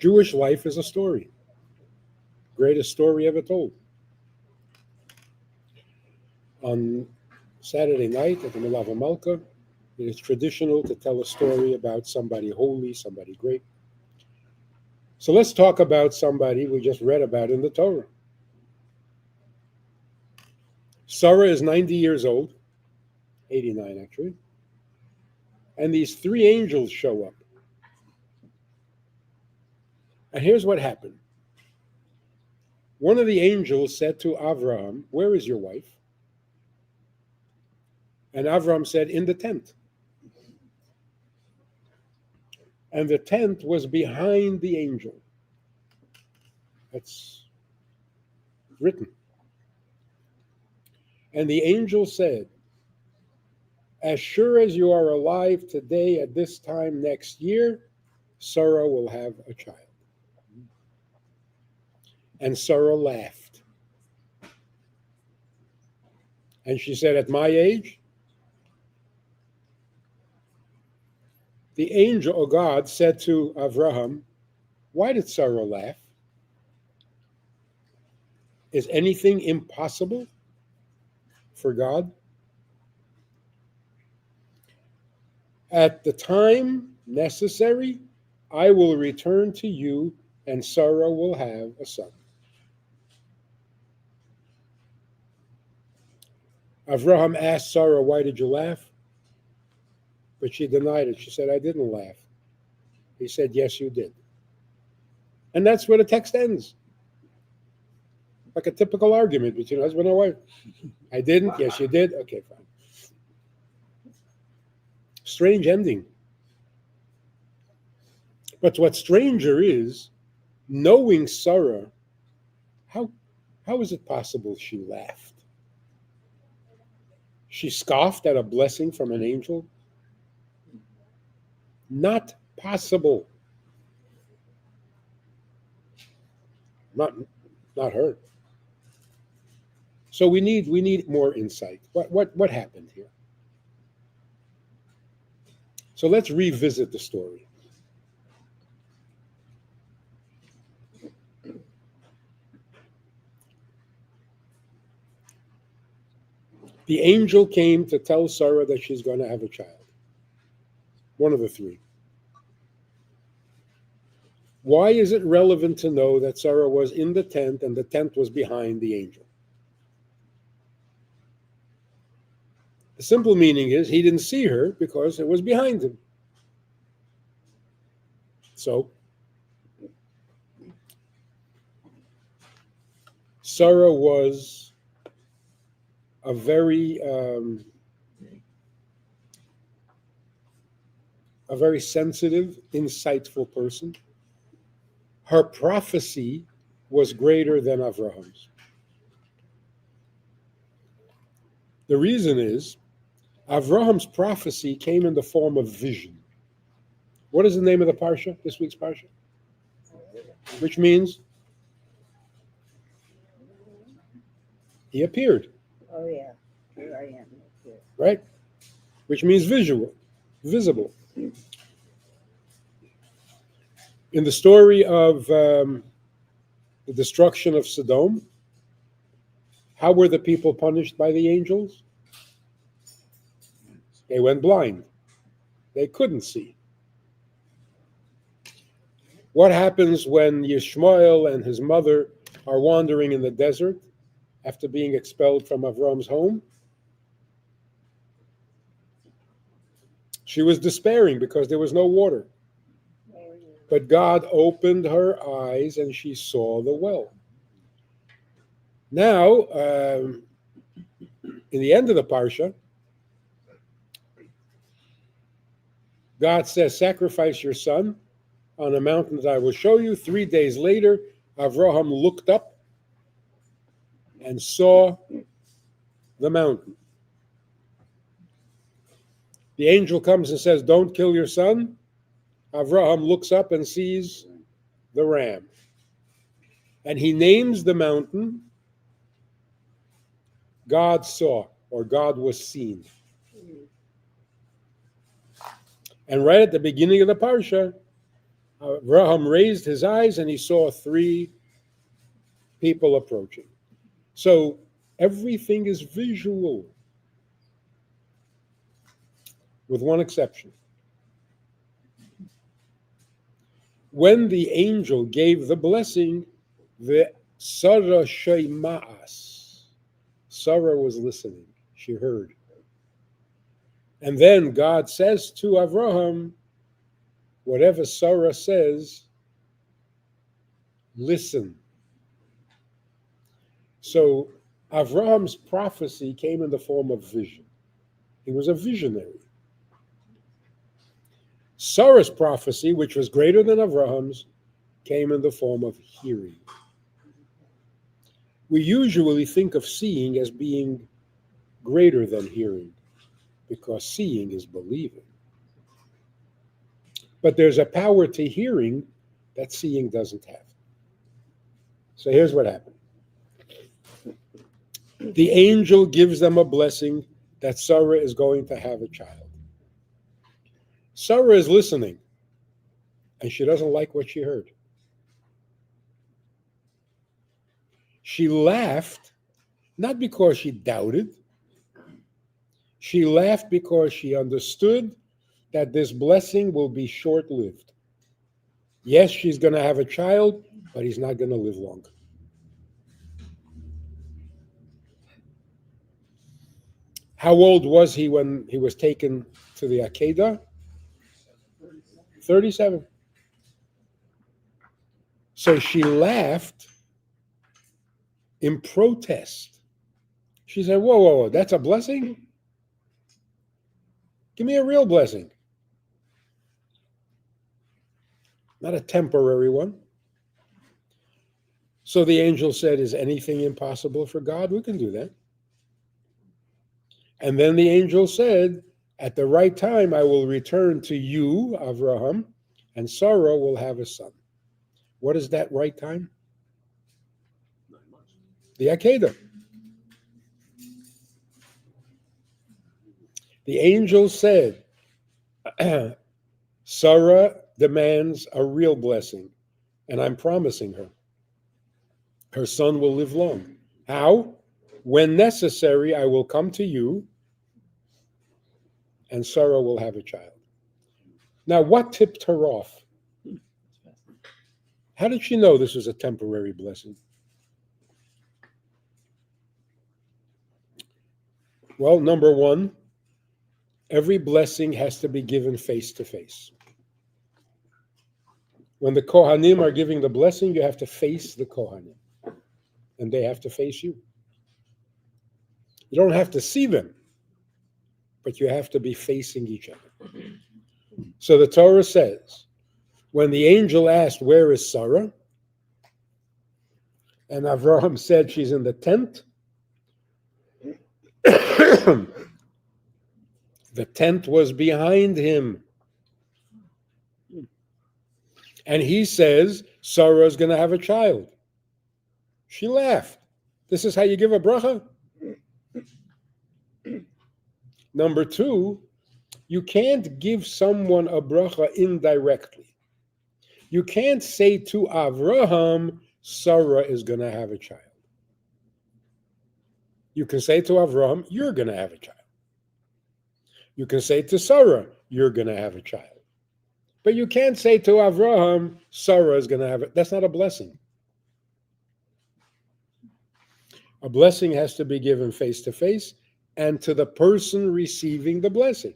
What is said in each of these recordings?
Jewish life is a story. Greatest story ever told. On Saturday night at the Milava Malka, it is traditional to tell a story about somebody holy, somebody great. So let's talk about somebody we just read about in the Torah. Sarah is 90 years old, 89 actually, and these three angels show up. And here's what happened. One of the angels said to Avraham, "Where is your wife?" And Avraham said, "In the tent." And the tent was behind the angel. That's written. And the angel said, "As sure as you are alive today at this time next year, Sarah will have a child." And Sarah laughed. And she said, "At my age?" The angel of God said to Avraham, "Why did Sarah laugh? Is anything impossible for God? At the time necessary, I will return to you, and Sarah will have a son." Avraham asked Sarah, "Why did you laugh?" But she denied it. She said, "I didn't laugh." He said, "Yes, you did." And that's where the text ends. Like a typical argument between husband and wife. "I didn't." "Yes, you did." "Okay, fine." Strange ending. But what's stranger is, knowing Sarah, how is it possible she laughed? She scoffed at a blessing from an angel? Not possible. Not her. So we need more insight. What happened here? So let's revisit the story. The angel came to tell Sarah that she's going to have a child. One of the three. Why is it relevant to know that Sarah was in the tent and the tent was behind the angel? The simple meaning is he didn't see her because it was behind him. So Sarah was a very sensitive, insightful person. Her prophecy was greater than Avraham's. The reason is, Avraham's prophecy came in the form of vision. What is the name of the parsha, this week's parsha? Which means he appeared. Oh, yeah. Here I am. Right? Which means visible. In the story of the destruction of Sodom, how were the people punished by the angels? They went blind. They couldn't see. What happens when Yishmael and his mother are wandering in the desert after being expelled from Avram's home? She was despairing because there was no water. But God opened her eyes and she saw the well. Now, in the end of the parsha, God says, "Sacrifice your son on a mountain that I will show you." 3 days later, Avraham looked up and saw the mountain. The angel comes and says, "Don't kill your son." Avraham looks up and sees the ram. And he names the mountain God saw, or God was seen. And right at the beginning of the parsha, Abraham raised his eyes and he saw 3 people approaching. So everything is visual, with one exception. When the angel gave the blessing, the Sarah Shema'as. Sarah was listening. She heard. And then God says to Abraham, whatever Sarah says, listen. So Abraham's prophecy came in the form of vision. He was a visionary. Sarah's prophecy, which was greater than Abraham's, came in the form of hearing. We usually think of seeing as being greater than hearing, because seeing is believing. But there's a power to hearing that seeing doesn't have. So here's what happened. The angel gives them a blessing that Sarah is going to have a child. Sarah is listening, and she doesn't like what she heard. She laughed, not because she doubted. She laughed because she understood that this blessing will be short-lived. Yes, she's going to have a child, but he's not going to live long. How old was he when he was taken to the Akedah? 37. So she laughed in protest. She said, whoa, that's a blessing? Give me a real blessing. Not a temporary one. So the angel said, is anything impossible for God? We can do that. And then the angel said, at the right time, I will return to you, Avraham, and Sarah will have a son. What is that right time? 9 months. The Akedah. The angel said, Sarah demands a real blessing, and I'm promising her. Her son will live long. How? When necessary, I will come to you, and Sarah will have a child. Now, what tipped her off? How did she know this was a temporary blessing? Well, number one, every blessing has to be given face to face. When the Kohanim are giving the blessing, you have to face the Kohanim, and they have to face you. You don't have to see them, but you have to be facing each other. So the Torah says, when the angel asked, where is Sarah? And Avraham said, she's in the tent. The tent was behind him. And he says, Sarah is going to have a child. She laughed. This is how you give a bracha? Number two, you can't give someone a bracha indirectly. You can't say to Avraham, Sarah is going to have a child. You can say to Avraham, you're going to have a child. You can say to Sarah, you're going to have a child. But you can't say to Avraham, Sarah is going to have it. That's not a blessing. A blessing has to be given face to face and to the person receiving the blessing.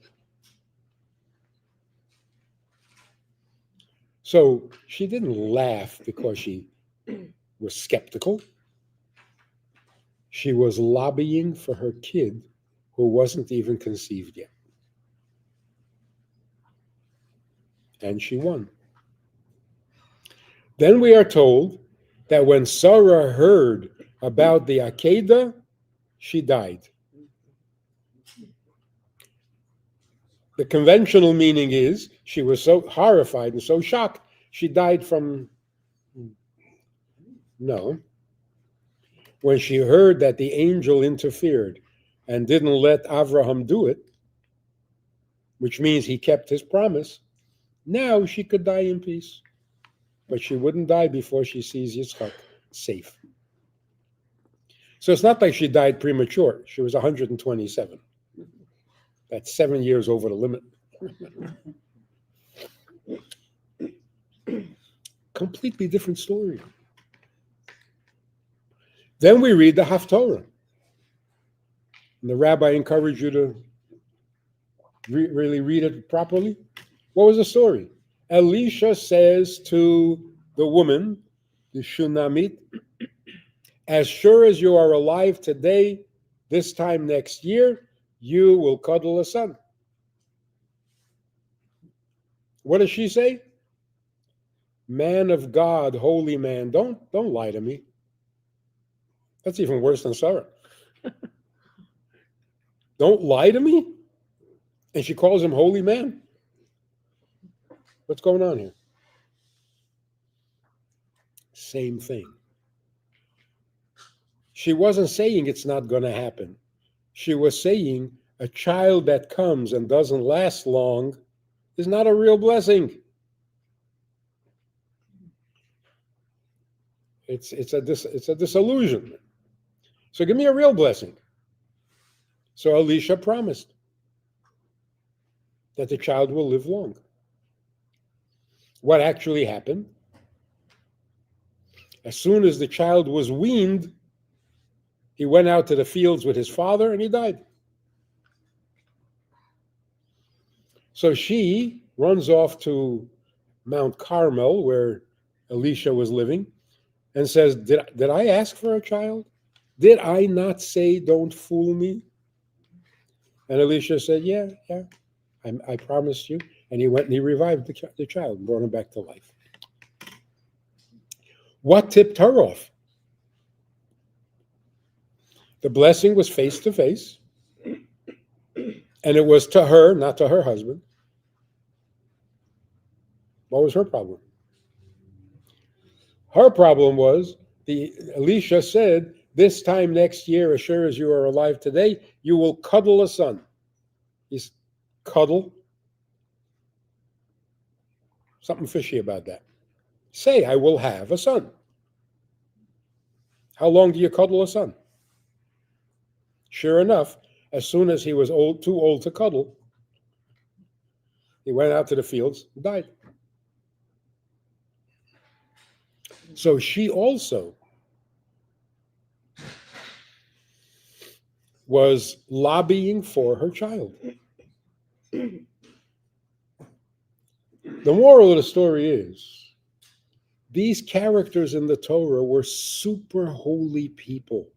So she didn't laugh because she was skeptical. She was lobbying for her kid who wasn't even conceived yet. And she won. Then we are told that when Sarah heard about the Akedah, she died. The conventional meaning is she was so horrified and so shocked, she died from... No. When she heard that the angel interfered and didn't let Avraham do it, which means he kept his promise, now she could die in peace. but she wouldn't die before she sees Yitzchak safe. So it's not like she died premature. She was 127. That's 7 years over the limit. Completely different story. Then we read the Haftorah. And the rabbi encouraged you to really read it properly. What was the story? Elisha says to the woman, the Shunammite, as sure as you are alive today, this time next year, you will cuddle a son. What does she say? Man of God, holy man, don't lie to me. That's even worse than Sarah. Don't lie to me? And she calls him holy man. What's going on here? Same thing. She wasn't saying it's not going to happen. She was saying a child that comes and doesn't last long is not a real blessing. It's a disillusionment. So give me a real blessing. So Elisha promised that the child will live long. What actually happened? As soon as the child was weaned, he went out to the fields with his father and he died. So she runs off to Mount Carmel, where Elisha was living, and says, Did I ask for a child? Did I not say, don't fool me? And Elisha said, yeah, I promised you. And he went and he revived the child and brought him back to life. What tipped her off? The blessing was face to face. And it was to her, not to her husband. What was her problem? Her problem was, Elisha said, this time next year, as sure as you are alive today, you will cuddle a son. He's cuddle. Something fishy about that. Say, I will have a son. How long do you cuddle a son? Sure enough, as soon as he was too old to cuddle, he went out to the fields and died. So she also was lobbying for her child. The moral of the story is, these characters in the Torah were super holy people.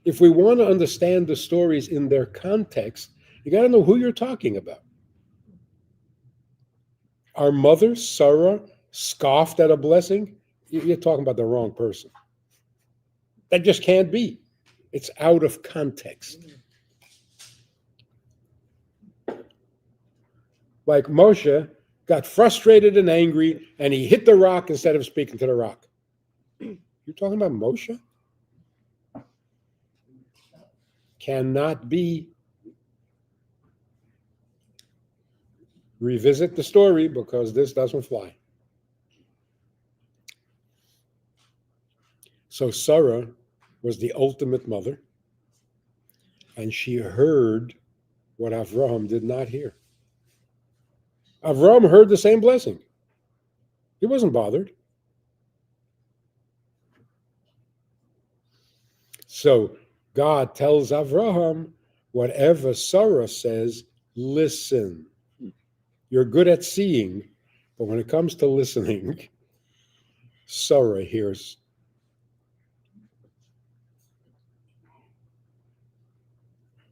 If we want to understand the stories in their context, you got to know who you're talking about. Our mother, Sarah, scoffed at a blessing. You're talking about the wrong person. That just can't be. It's out of context. Like Moshe got frustrated and angry, and he hit the rock instead of speaking to the rock. You're talking about Moshe? Cannot be. Revisit the story, because this doesn't fly. So Sarah was the ultimate mother, and she heard what Avraham did not hear. Avraham heard the same blessing. He wasn't bothered. So God tells Avraham, whatever Sarah says, listen. You're good at seeing, but when it comes to listening, Sarah hears.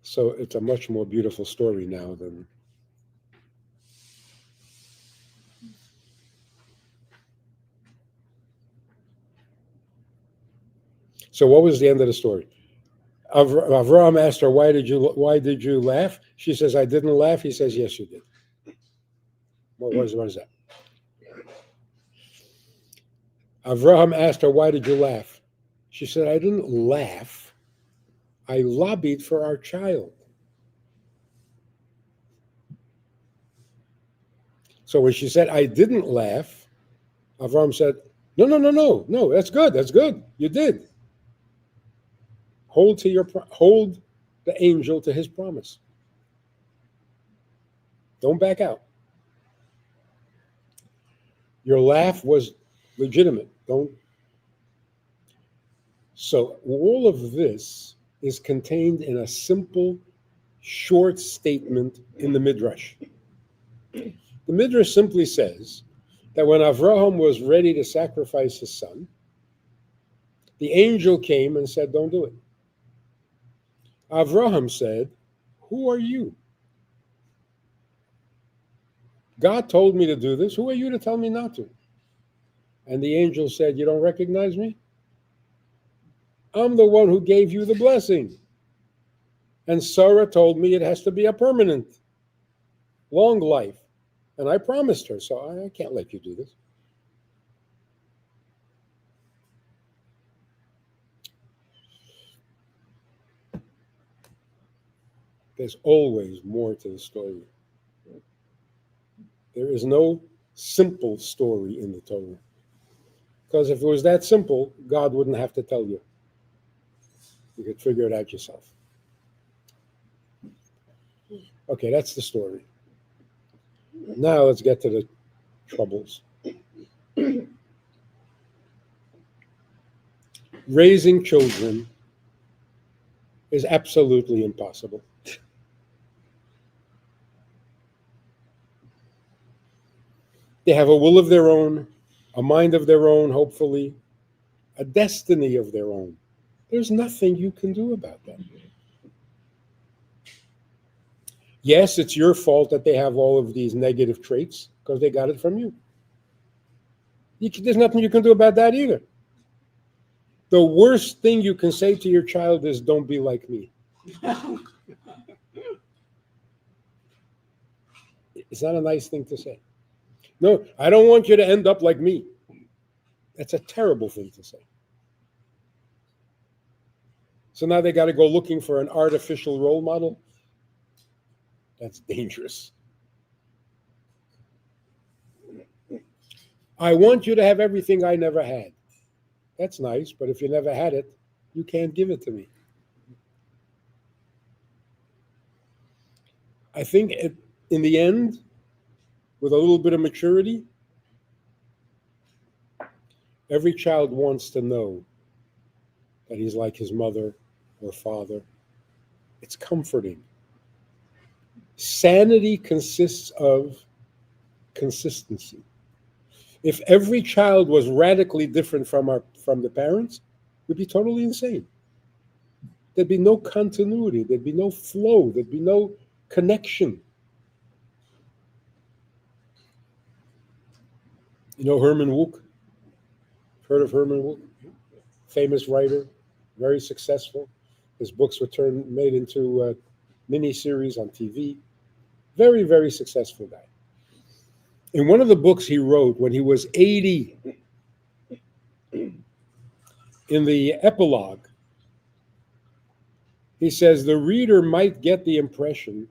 So it's a much more beautiful story now than. So what was the end of the story? Avraham asked her, why did you laugh? She says, I didn't laugh. He says, yes, you did. What is that? Avraham asked her, why did you laugh? She said, I didn't laugh. I lobbied for our child. So when she said, I didn't laugh, Avram said, no, no, no, no, no, that's good, that's good. You did. Hold the angel to his promise. Don't back out. Your laugh was legitimate. Don't. So all of this is contained in a simple, short statement in the Midrash. The Midrash simply says that when Avraham was ready to sacrifice his son, the angel came and said, don't do it. Avraham said, who are you? God told me to do this. Who are you to tell me not to? And the angel said, you don't recognize me? I'm the one who gave you the blessing. And Sarah told me it has to be a permanent, long life. And I promised her, so I can't let you do this. There's always more to the story. There is no simple story in the Torah. Because if it was that simple, God wouldn't have to tell you. You could figure it out yourself. Okay, that's the story. Now let's get to the troubles. Raising children is absolutely impossible. They have a will of their own, a mind of their own, hopefully, a destiny of their own. There's nothing you can do about that. Yes, it's your fault that they have all of these negative traits because they got it from you. There's nothing you can do about that either. The worst thing you can say to your child is, don't be like me. It's not a nice thing to say. No, I don't want you to end up like me. That's a terrible thing to say. So now they got to go looking for an artificial role model. That's dangerous. I want you to have everything I never had. That's nice, but if you never had it, you can't give it to me. I think in the end, with a little bit of maturity, every child wants to know that he's like his mother or father. It's comforting. Sanity consists of consistency. If every child was radically different from the parents, we'd be totally insane. There'd be no continuity. There'd be no flow. There'd be no connection. You know Herman Wouk? Heard of Herman Wouk? Famous writer, very successful. His books were made into mini-series on TV. Very, very successful guy. In one of the books he wrote when he was 80, in the epilogue, he says, the reader might get the impression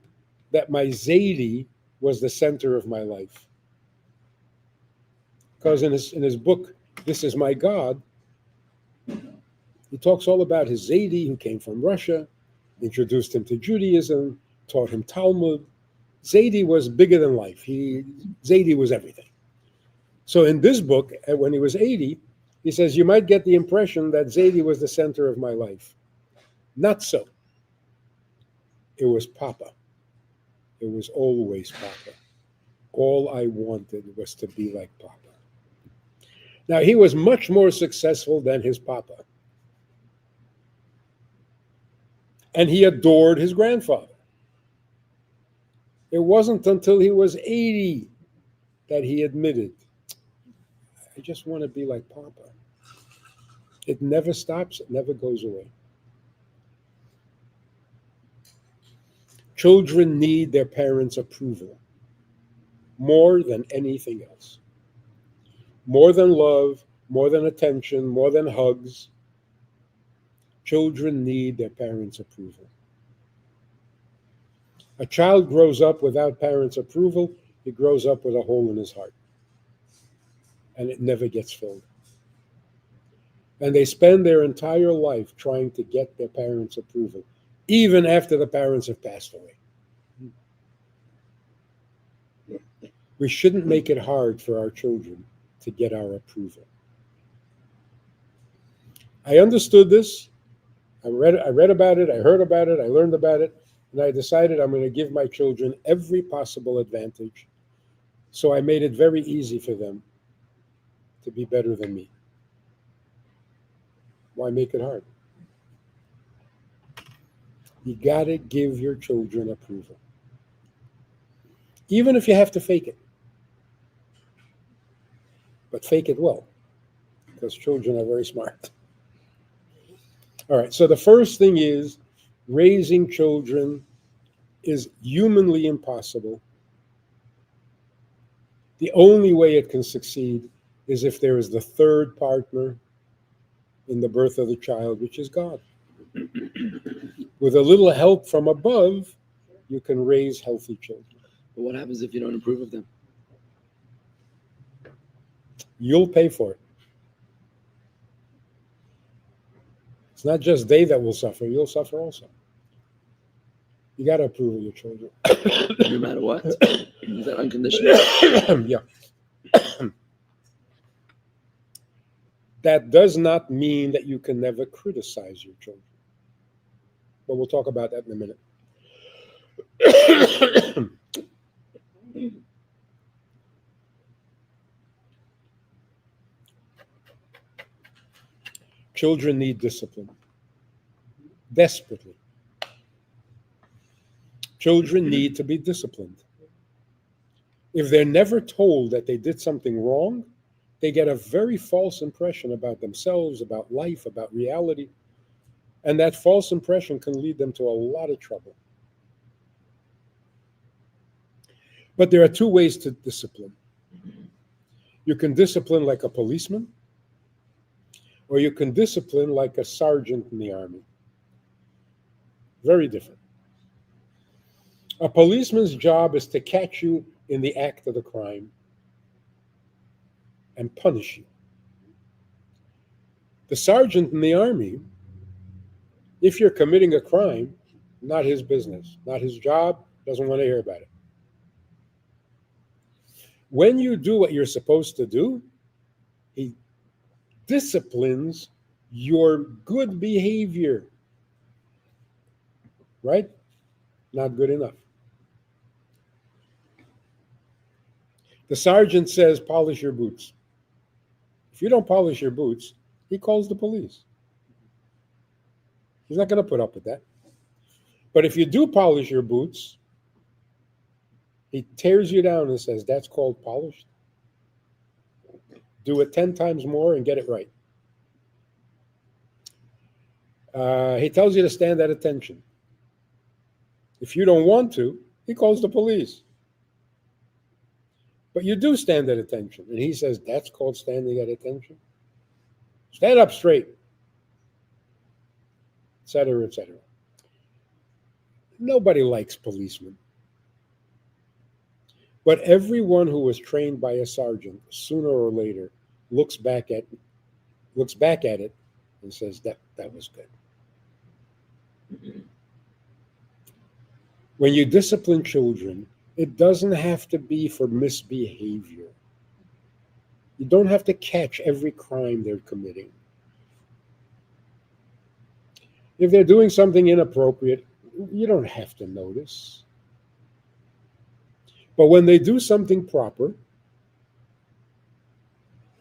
that my Zaidi was the center of my life. Because in his book, This Is My God, he talks all about his Zaidi who came from Russia, introduced him to Judaism, taught him Talmud. Zaidi was bigger than life. Zaidi was everything. So in this book, when he was 80, he says, you might get the impression that Zaidi was the center of my life. Not so. It was Papa. It was always Papa. All I wanted was to be like Papa. Now, he was much more successful than his Papa. And he adored his grandfather. It wasn't until he was 80 that he admitted, I just want to be like Papa. It never stops. It never goes away. Children need their parents' approval more than anything else. More than love, more than attention, more than hugs. Children need their parents' approval. A child grows up without parents' approval, he grows up with a hole in his heart. and it never gets filled. And they spend their entire life trying to get their parents' approval, even after the parents have passed away. We shouldn't make it hard for our children to get our approval. I understood this. I read about it, I heard about it, I learned about it, and I decided I'm going to give my children every possible advantage. So I made it very easy for them to be better than me. Why make it hard? You got to give your children approval. Even if you have to fake it. But fake it well, because children are very smart. All right, so the first thing is raising children is humanly impossible. The only way it can succeed is if there is the third partner in the birth of the child, which is God. With a little help from above, you can raise healthy children. But what happens if you don't approve of them? You'll pay for it. It's not just they that will suffer, you'll suffer also. You got to approve of your children. No matter what? Is that unconditional? Yeah. That does not mean that you can never criticize your children. But we'll talk about that in a minute. Children need discipline. Desperately. Children need to be disciplined. If they're never told that they did something wrong, they get a very false impression about themselves, about life, about reality. And that false impression can lead them to a lot of trouble. But there are two ways to discipline. You can discipline like a policeman, or you can discipline like a sergeant in the army. Very different. A policeman's job is to catch you in the act of the crime and punish you. The sergeant in the army, if you're committing a crime, not his business, not his job, doesn't want to hear about it. When you do what you're supposed to do, he disciplines your good behavior. Right? Not good enough. The sergeant says, polish your boots. If you don't polish your boots, he calls the police. He's not going to put up with that. But if you do polish your boots, he tears you down and says, that's called polished. Do it 10 times more and get it right. He tells you to stand at attention. If you don't want to, he calls the police. But you do stand at attention. And he says, that's called standing at attention. Stand up straight. Etc., etc. Nobody likes policemen. But everyone who was trained by a sergeant, sooner or later, looks back at it and says, that was good. When you discipline children, it doesn't have to be for misbehavior. You don't have to catch every crime they're committing. If they're doing something inappropriate, you don't have to notice. But when they do something proper,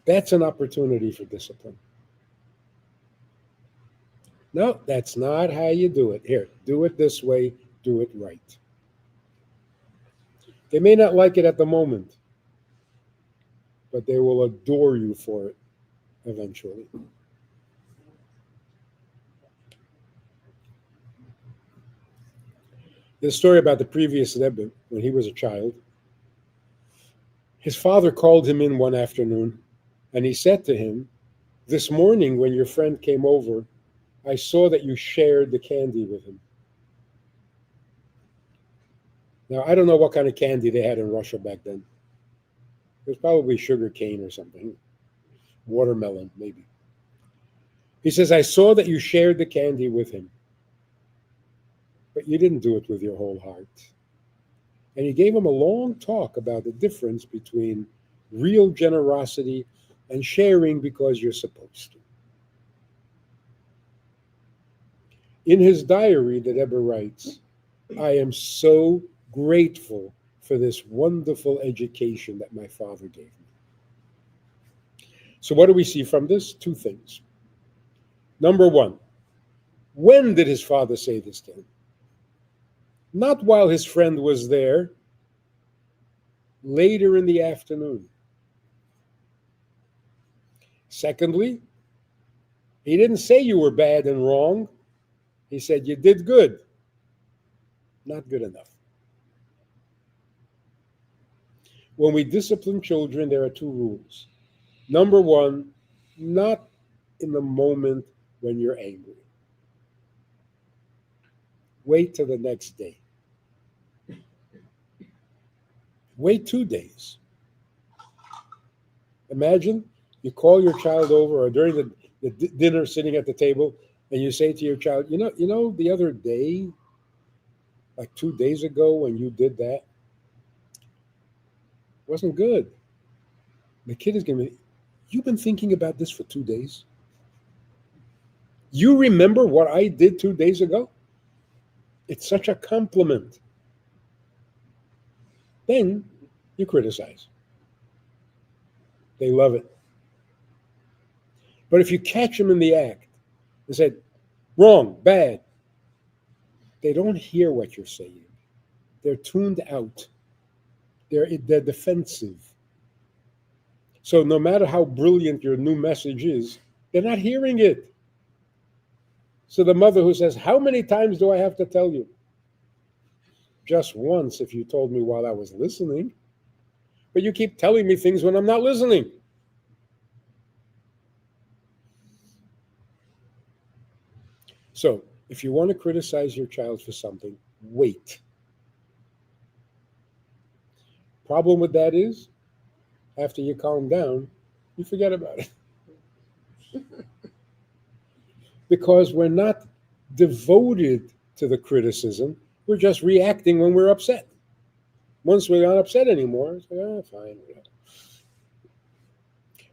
that's an opportunity for discipline. No, that's not how you do it. Here, do it this way, do it right. They may not like it at the moment, but they will adore you for it eventually. There's a story about the previous Rebbe when he was a child. His father called him in one afternoon, and he said to him, this morning when your friend came over, I saw that you shared the candy with him. Now, I don't know what kind of candy they had in Russia back then. It was probably sugar cane or something. watermelon, maybe. He says, I saw that you shared the candy with him, but you didn't do it with your whole heart. And he gave him a long talk about the difference between real generosity and sharing because you're supposed to. In his diary, the Rebbe writes, I am so grateful for this wonderful education that my father gave me. So what do we see from this? Two things. Number one, when did his father say this to him? Not while his friend was there, later in the afternoon. Secondly, he didn't say you were bad and wrong. He said you did good, not good enough. When we discipline children, there are two rules. Number one, not in the moment when you're angry. Wait till the next day. Wait 2 days. Imagine you call your child over or during the dinner sitting at the table and you say to your child, you know, the other day, like 2 days ago when you did that, wasn't good. The kid is going to be, you've been thinking about this for 2 days? You remember what I did 2 days ago? It's such a compliment. Then you criticize. They love it. But if you catch them in the act and say, wrong, bad, they don't hear what you're saying. They're tuned out. They're defensive. So no matter how brilliant your new message is, they're not hearing it. So the mother who says, how many times do I have to tell you? Just once if you told me while I was listening. But you keep telling me things when I'm not listening. So if you want to criticize your child for something, wait. Problem with that is, after you calm down, you forget about it. Because we're not devoted to the criticism, we're just reacting when we're upset. Once we're not upset anymore, it's like, fine.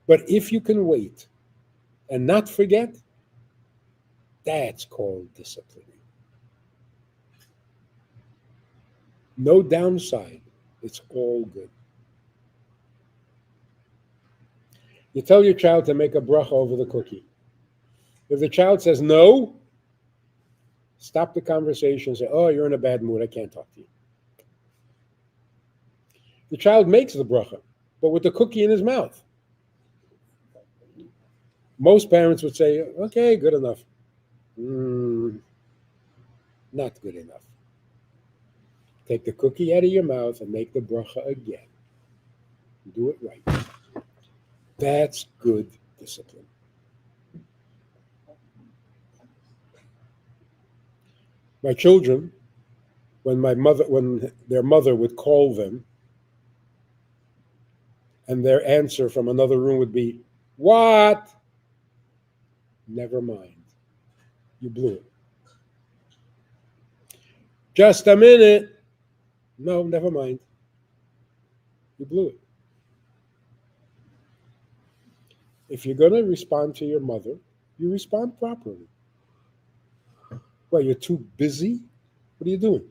But if you can wait and not forget, that's called disciplining. No downside. It's all good. You tell your child to make a bracha over the cookie. If the child says no, stop the conversation and say, oh, you're in a bad mood. I can't talk to you. The child makes the bracha, but with the cookie in his mouth. Most parents would say, okay, good enough. Not good enough. Take the cookie out of your mouth and make the bracha again. Do it right. That's good discipline. My children, when their mother would call them, and their answer from another room would be, what? Never mind. You blew it. Just a minute. No, never mind. You blew it. If you're going to respond to your mother, you respond properly. Well, you're too busy? What are you doing?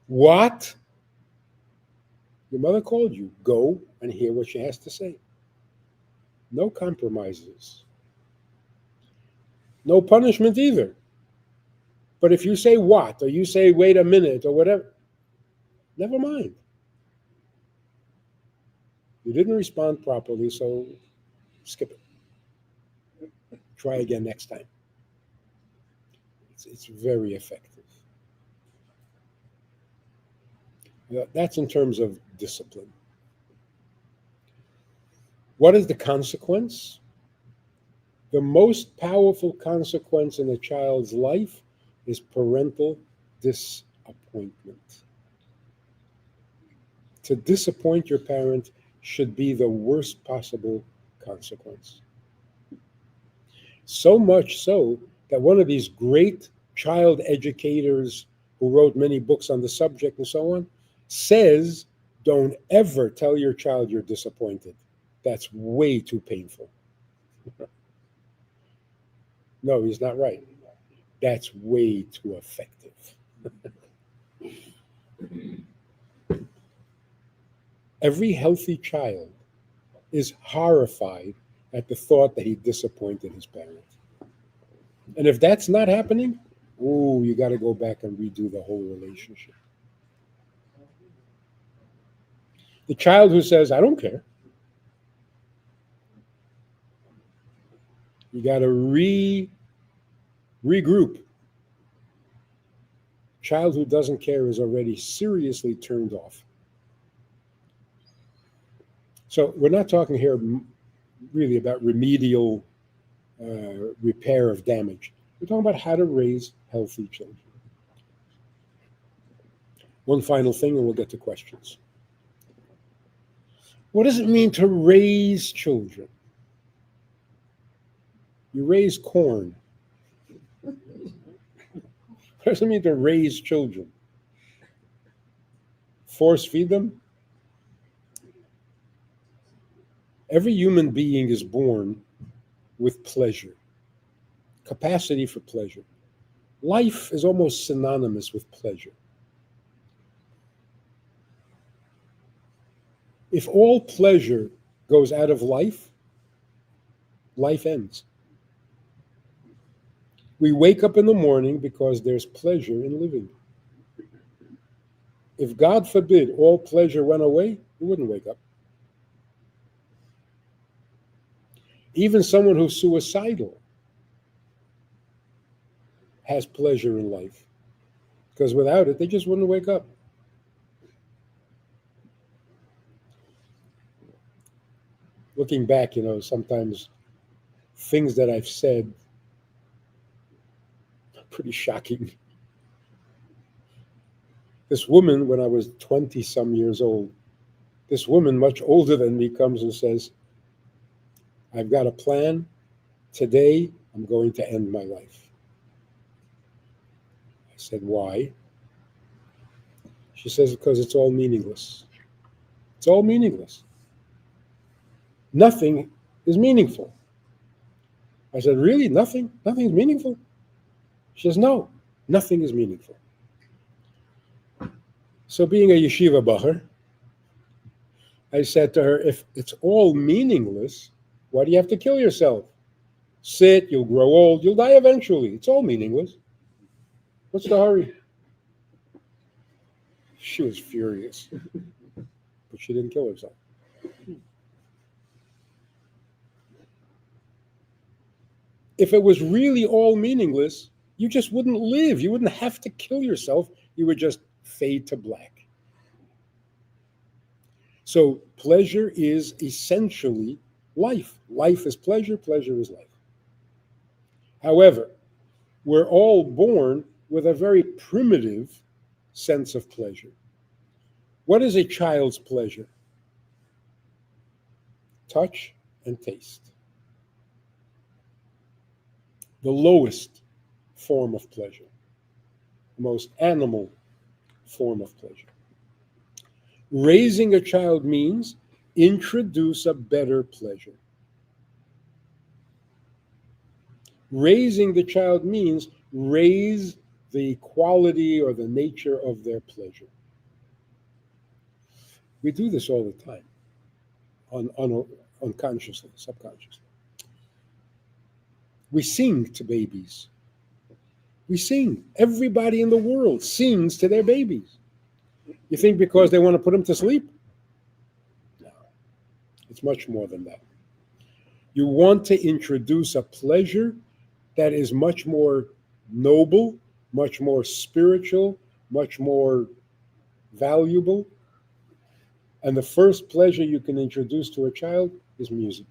What? Your mother called you. Go and hear what she has to say. No compromises. No punishment either. But if you say what, or you say wait a minute, or whatever, never mind. You didn't respond properly, so skip it. Try again next time. It's very effective. That's in terms of discipline. What is the consequence? The most powerful consequence in a child's life is parental disappointment. To disappoint your parent should be the worst possible consequence. So much so that one of these great child educators who wrote many books on the subject and so on says, don't ever tell your child you're disappointed. That's way too painful. No, he's not right. That's way too effective. Every healthy child is horrified at the thought that he disappointed his parent. And if that's not happening, ooh, you got to go back and redo the whole relationship. The child who says, I don't care, you got to regroup. Child who doesn't care is already seriously turned off. So we're not talking here really about remedial repair of damage. We're talking about how to raise healthy children. One final thing, and we'll get to questions. What does it mean to raise children? You raise corn. What does it mean to raise children? Force feed them? Every human being is born with pleasure, capacity for pleasure. Life is almost synonymous with pleasure. If all pleasure goes out of life, life ends. We wake up in the morning because there's pleasure in living. If, God forbid, all pleasure went away, you wouldn't wake up. Even someone who's suicidal has pleasure in life, because without it, they just wouldn't wake up. Looking back, sometimes things that I've said are pretty shocking. This woman, when I was 20-some years old, this woman much older than me comes and says, I've got a plan. Today, I'm going to end my life. I said, why? She says, because it's all meaningless. It's all meaningless. Nothing is meaningful. I said, really? Nothing? Nothing is meaningful? She says, no, nothing is meaningful. So being a yeshiva bacher, I said to her, if it's all meaningless, why do you have to kill yourself? Sit, you'll grow old, you'll die eventually. It's all meaningless. What's the hurry? She was furious, but she didn't kill herself. If it was really all meaningless, you just wouldn't live. You wouldn't have to kill yourself. You would just fade to black. So pleasure is essentially life. Life is pleasure, pleasure is life. However, we're all born with a very primitive sense of pleasure. What is a child's pleasure? Touch and taste. The lowest form of pleasure, the most animal form of pleasure. Raising a child means introduce a better pleasure. Raising the child means raise the quality or the nature of their pleasure. We do this all the time, unconsciously, subconsciously. We sing to babies. We sing. Everybody in the world sings to their babies. You think because they want to put them to sleep? No. It's much more than that. You want to introduce a pleasure that is much more noble, much more spiritual, much more valuable. And the first pleasure you can introduce to a child is music.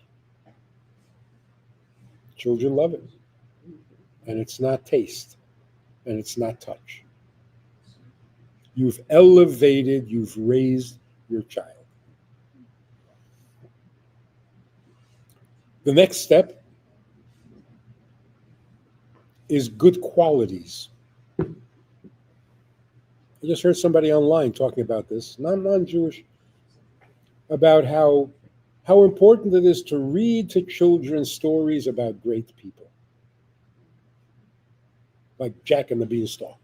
Children love it. And it's not taste. And it's not touch. You've elevated, you've raised your child. The next step is good qualities. I just heard somebody online talking about this, non-Jewish, about how important it is to read to children stories about great people, like Jack and the Beanstalk.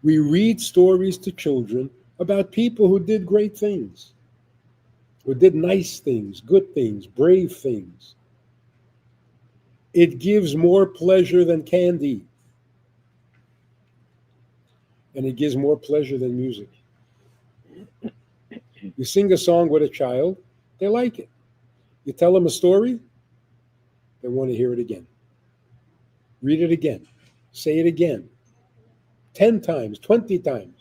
We read stories to children about people who did great things, who did nice things, good things, brave things. It gives more pleasure than candy, and it gives more pleasure than music. You sing a song with a child, they like it. You tell them a story, they want to hear it again. Read it again. Say it again. 10 times, 20 times.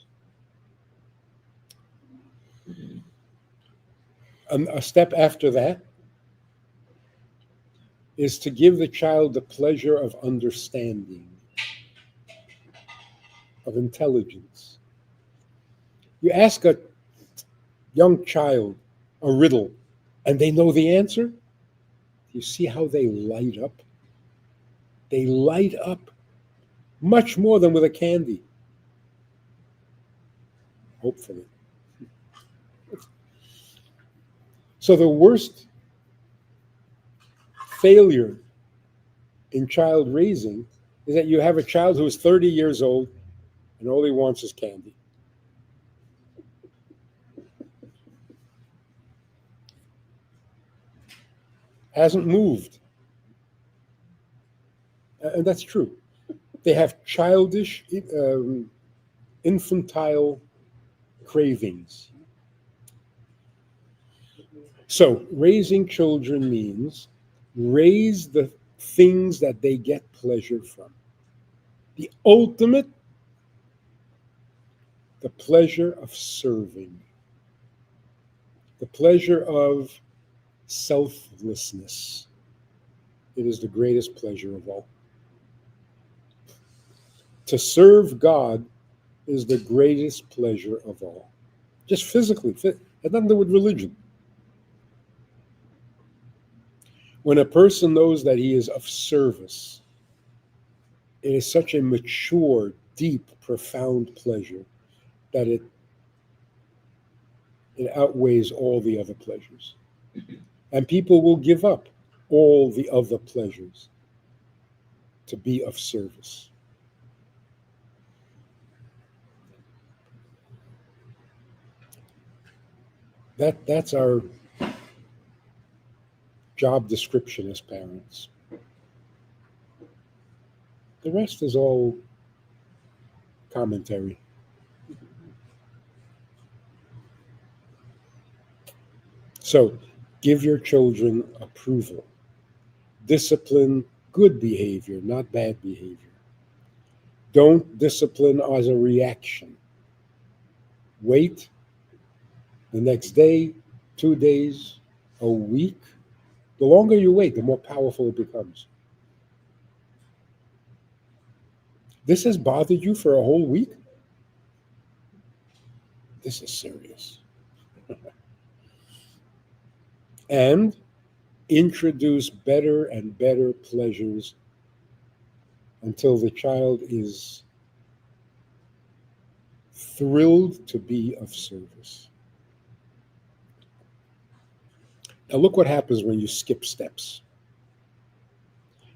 A step after that is to give the child the pleasure of understanding, of intelligence. You ask a young child a riddle and they know the answer. You see how they light up? They light up much more than with a candy. Hopefully. So the worst failure in child raising is that you have a child who is 30 years old and all he wants is candy. Hasn't moved. And that's true. They have childish, infantile cravings. So raising children means raise the things that they get pleasure from. The ultimate, the pleasure of serving, the pleasure of selflessness. It is the greatest pleasure of all. To serve God is the greatest pleasure of all. Just physically, it has nothing to do with religion. When a person knows that he is of service, it is such a mature, deep, profound pleasure that it outweighs all the other pleasures. And people will give up all the other pleasures to be of service. That's our job description as parents. The rest is all commentary. So give your children approval. Discipline good behavior, not bad behavior. Don't discipline as a reaction. Wait the next day, 2 days, a week. The longer you wait, the more powerful it becomes. This has bothered you for a whole week? This is serious. And introduce better and better pleasures until the child is thrilled to be of service. Now look what happens when you skip steps.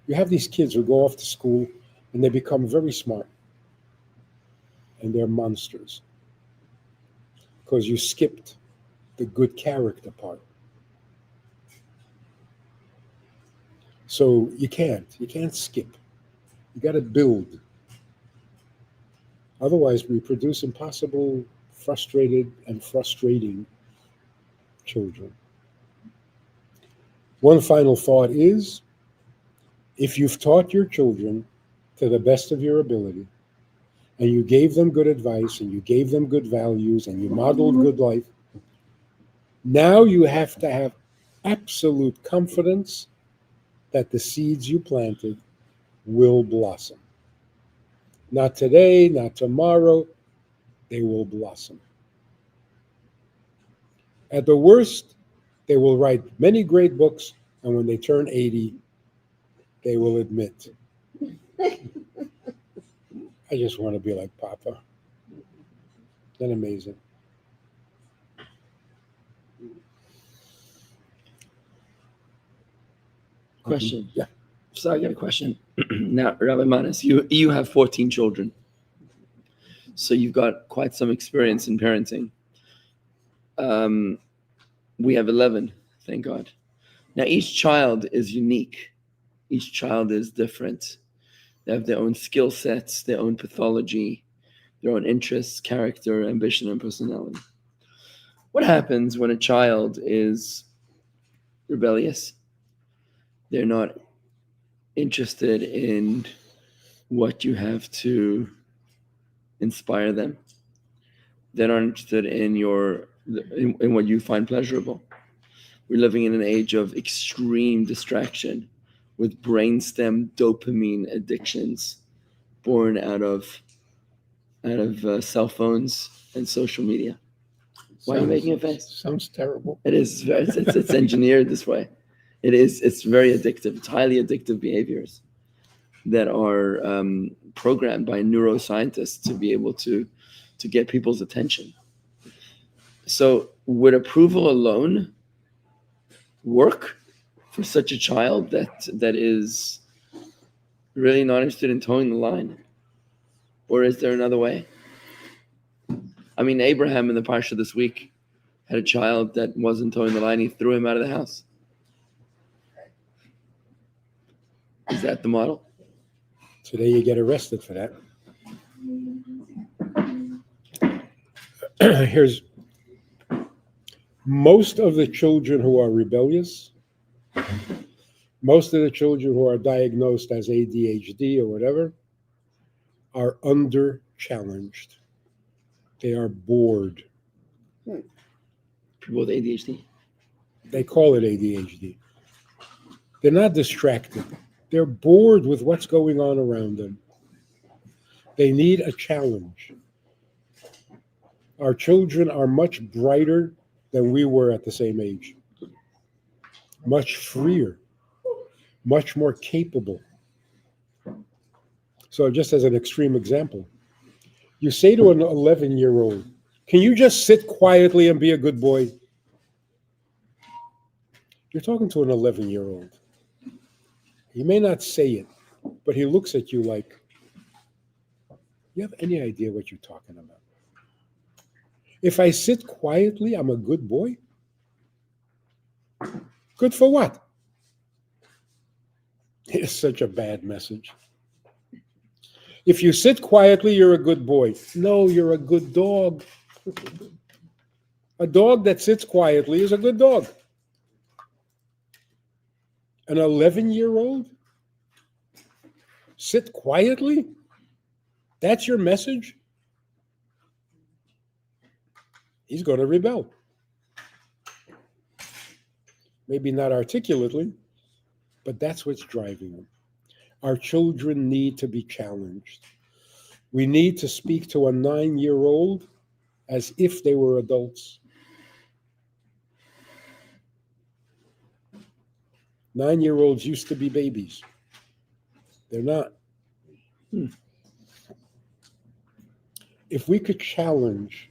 You have these kids who go off to school and they become very smart. And they're monsters. Because you skipped the good character part. So you can't skip. You got to build. Otherwise, we produce impossible, frustrated, and frustrating children. One final thought is, if you've taught your children to the best of your ability, and you gave them good advice, and you gave them good values, and you modeled good life, now you have to have absolute confidence that the seeds you planted will blossom. Not today, not tomorrow, they will blossom. At the worst, they will write many great books, and when they turn 80, they will admit, I just want to be like Papa. Isn't that amazing? Question. Yeah. So I got a question. Now, Rabbi Manis, you have 14 children. So you've got quite some experience in parenting. We have 11, thank God. Now, each child is unique. Each child is different. They have their own skill sets, their own pathology, their own interests, character, ambition, and personality. What happens when a child is rebellious? They're not interested in what you have to inspire them. They're not interested in in what you find pleasurable. We're living in an age of extreme distraction with brainstem dopamine addictions born out of cell phones and social media. Why are you making a face? Sounds terrible. It is. It's engineered this way. It is. It's very addictive. It's highly addictive behaviors that are programmed by neuroscientists to be able to get people's attention. So would approval alone work for such a child that is really not interested in towing the line? Or is there another way? I mean, Abraham in the Parsha this week had a child that wasn't towing the line. He threw him out of the house. Is that the model? Today you get arrested for that. Here's most of the children who are rebellious, most of the children who are diagnosed as ADHD or whatever, are under challenged. They are bored. People with ADHD. They call it ADHD. They're not distracted. They're bored with what's going on around them. They need a challenge. Our children are much brighter than we were at the same age. Much freer. Much more capable. So just as an extreme example, you say to an 11-year-old, can you just sit quietly and be a good boy? You're talking to an 11-year-old. He may not say it, but he looks at you like, you have any idea what you're talking about? If I sit quietly, I'm a good boy? Good for what? It's such a bad message. If you sit quietly, you're a good boy. No, you're a good dog. A dog that sits quietly is a good dog. An 11-year-old? Sit quietly? That's your message? He's going to rebel. Maybe not articulately, but that's what's driving him. Our children need to be challenged. We need to speak to a 9-year-old as if they were adults. 9-year-olds used to be babies. They're not. If we could challenge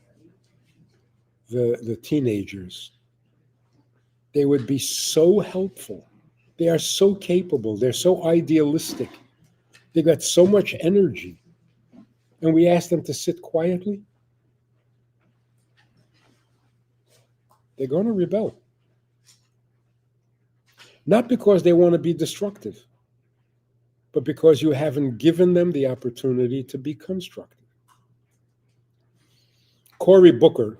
the teenagers, they would be so helpful. They are so capable. They're so idealistic. They got so much energy. And we ask them to sit quietly. They're going to rebel. Not because they want to be destructive, but because you haven't given them the opportunity to be constructive. Cory Booker,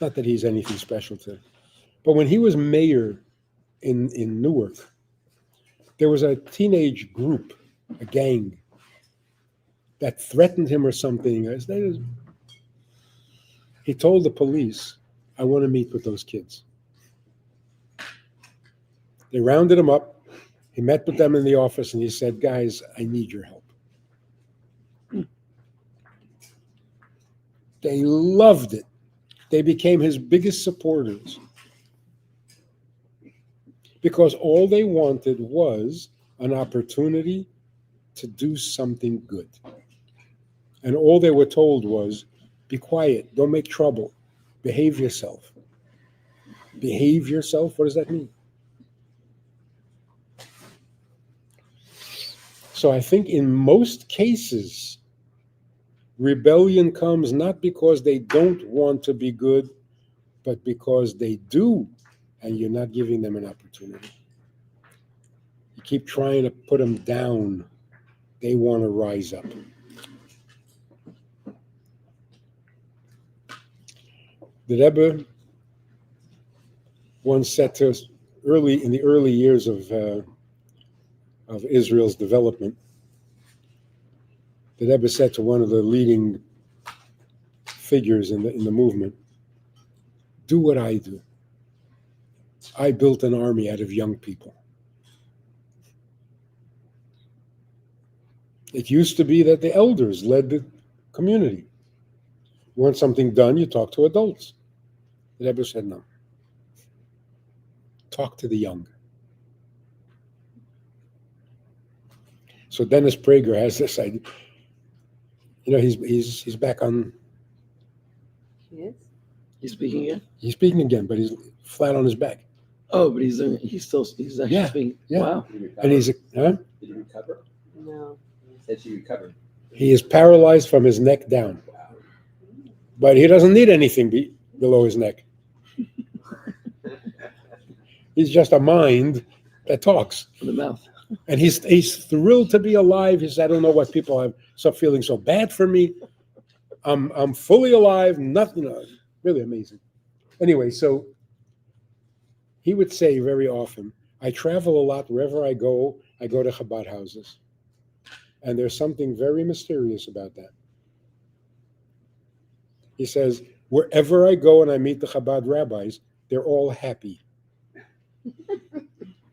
not that he's anything special to, but when he was mayor in Newark, there was a teenage group, a gang, that threatened him or something. He told the police, I want to meet with those kids. They rounded him up. He met with them in the office and he said, guys, I need your help. They loved it. They became his biggest supporters because all they wanted was an opportunity to do something good. And all they were told was, be quiet, don't make trouble, behave yourself. Behave yourself? What does that mean? So I think in most cases, rebellion comes not because they don't want to be good, but because they do, and you're not giving them an opportunity. You keep trying to put them down. They want to rise up. The Rebbe once said to us in the early years of Israel's development, the Rebbe said to one of the leading figures in the movement, do what I do. I built an army out of young people. It used to be that the elders led the community. You want something done, you talk to adults. The Rebbe said, no. Talk to the young. So Dennis Prager has this idea. You know, he's back on. Yes. He's speaking again? He's speaking again, but he's flat on his back. Oh, but he's actually Yeah, speaking. yeah. Wow. Did you recover? And Did you recover? No. He said she recovered. he is paralyzed from his neck down. Wow. But he doesn't need anything below his neck. He's just a mind that talks. From the mouth. And he's thrilled to be alive. He said, I don't know what people have stop feeling so bad for me. I'm fully alive. Nothing, really amazing. Anyway, so he would say very often, I travel a lot. Wherever I go to Chabad houses. And there's something very mysterious about that. He says, wherever I go and I meet the Chabad rabbis, they're all happy.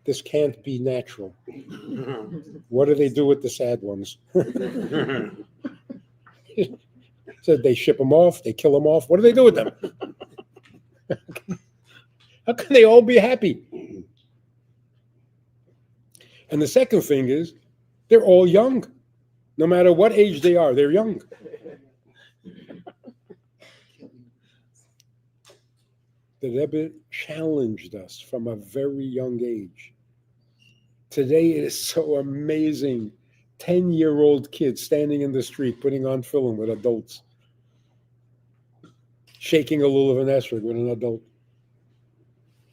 This can't be natural. What do they do with the sad ones? Said they ship them off, they kill them off. What do they do with them? How can they all be happy? And the second thing is, they're all young. No matter what age they are, they're young. The Rebbe challenged us from a very young age. Today it is so amazing. 10-year-old kids standing in the street, putting on film with adults. Shaking a lulav and esrog with an adult.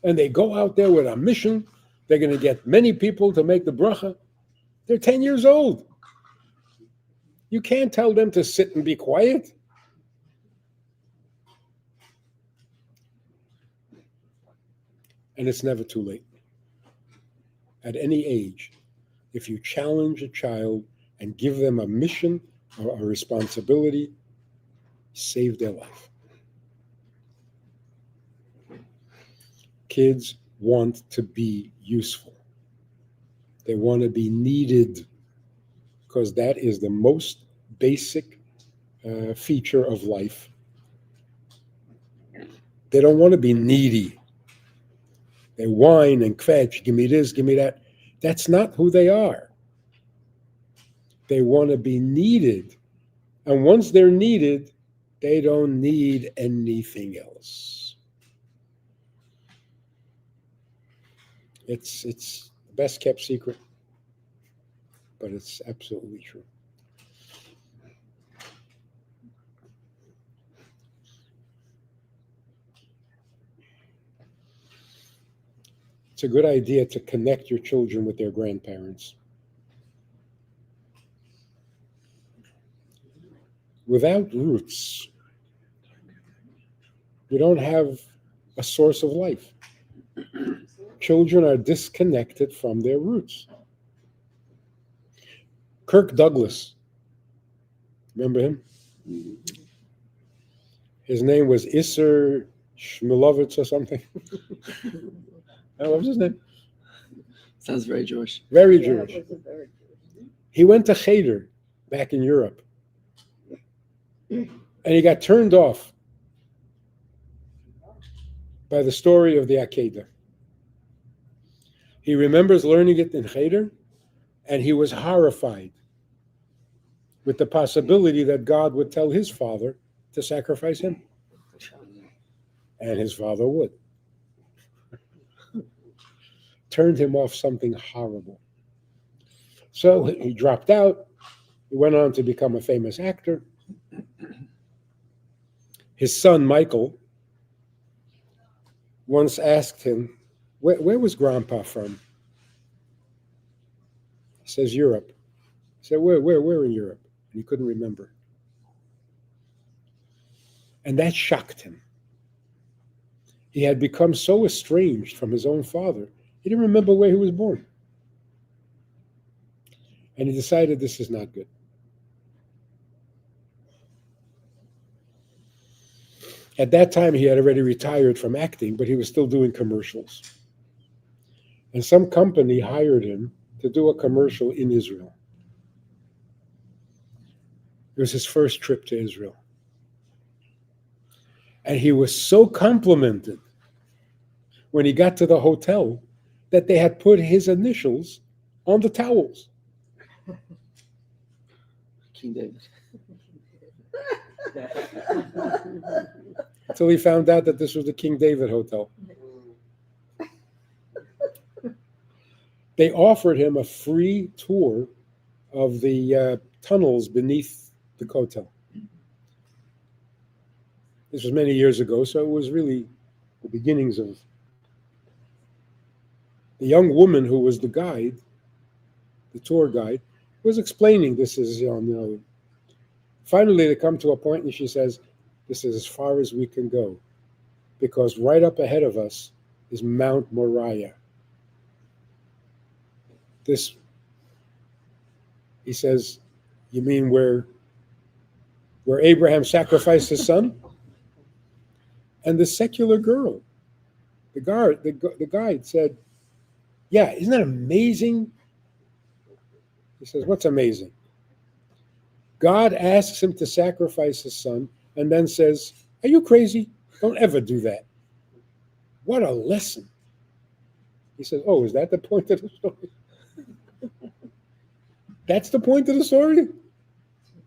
And they go out there with a mission. They're going to get many people to make the bracha. They're 10 years old. You can't tell them to sit and be quiet. And it's never too late. At any age, if you challenge a child and give them a mission or a responsibility, save their life. Kids want to be useful. They want to be needed because that is the most basic feature of life. They don't want to be needy. They whine and kvetch, give me this, give me that. That's not who they are. They want to be needed. And once they're needed, they don't need anything else. It's the best kept secret, but it's absolutely true. It's a good idea to connect your children with their grandparents. Without roots, you don't have a source of life. Children are disconnected from their roots. Kirk Douglas, remember him? His name was Isser Shmilovitz or something. What was his name? Sounds very Jewish. Very Yeah, Jewish. it was a very Jewish. He went to Cheder back in Europe. And he got turned off by the story of the Akedah. He remembers learning it in Cheder, and he was horrified with the possibility that God would tell his father to sacrifice him. And his father would. Turned him off something horrible. So he dropped out. He went on to become a famous actor. His son, Michael, once asked him, where was Grandpa from? He says, Europe. He said, where in Europe? And he couldn't remember. And that shocked him. He had become so estranged from his own father, he didn't remember where he was born. And he decided this is not good. At that time, he had already retired from acting, but he was still doing commercials. And some company hired him to do a commercial in Israel. It was his first trip to Israel. And he was so complimented when he got to the hotel that they had put his initials on the towels. King David. Until he found out that this was the King David Hotel. They offered him a free tour of the tunnels beneath the hotel. This was many years ago, so it was really the beginnings of. The young woman who was the guide, the tour guide, was explaining this is, finally they come to a point and she says, this is as far as we can go, because right up ahead of us is Mount Moriah. This, he says, you mean where Abraham sacrificed his son? And the secular girl, the guide said, yeah, isn't that amazing? He says, what's amazing? God asks him to sacrifice his son and then says, are you crazy? Don't ever do that. What a lesson. He says, oh, is that the point of the story? That's the point of the story?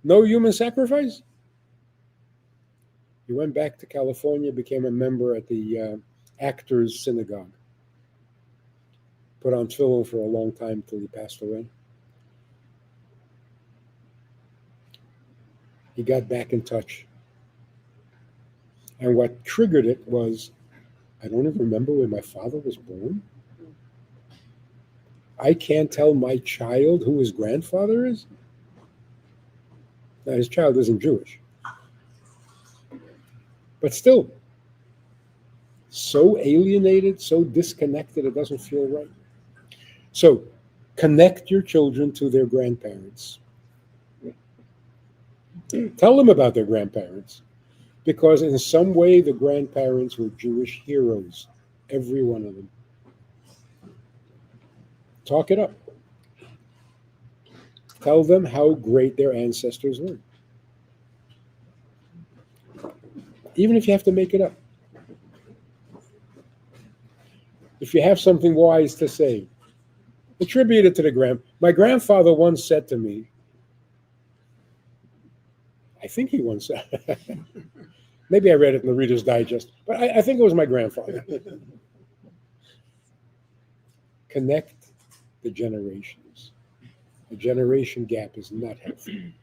No human sacrifice? He went back to California, became a member at the Actors Synagogue. Put on tefillin for a long time till he passed away. He got back in touch. And what triggered it was, I don't even remember where my father was born. I can't tell my child who his grandfather is. Now, his child isn't Jewish. But still, so alienated, so disconnected, it doesn't feel right. So, connect your children to their grandparents. Tell them about their grandparents. Because in some way, the grandparents were Jewish heroes, every one of them. Talk it up. Tell them how great their ancestors were. Even if you have to make it up. If you have something wise to say, attribute it to the My grandfather once said to me, I think he once said, maybe I read it in the Reader's Digest, but I think it was my grandfather. Connect the generations. The generation gap is not healthy.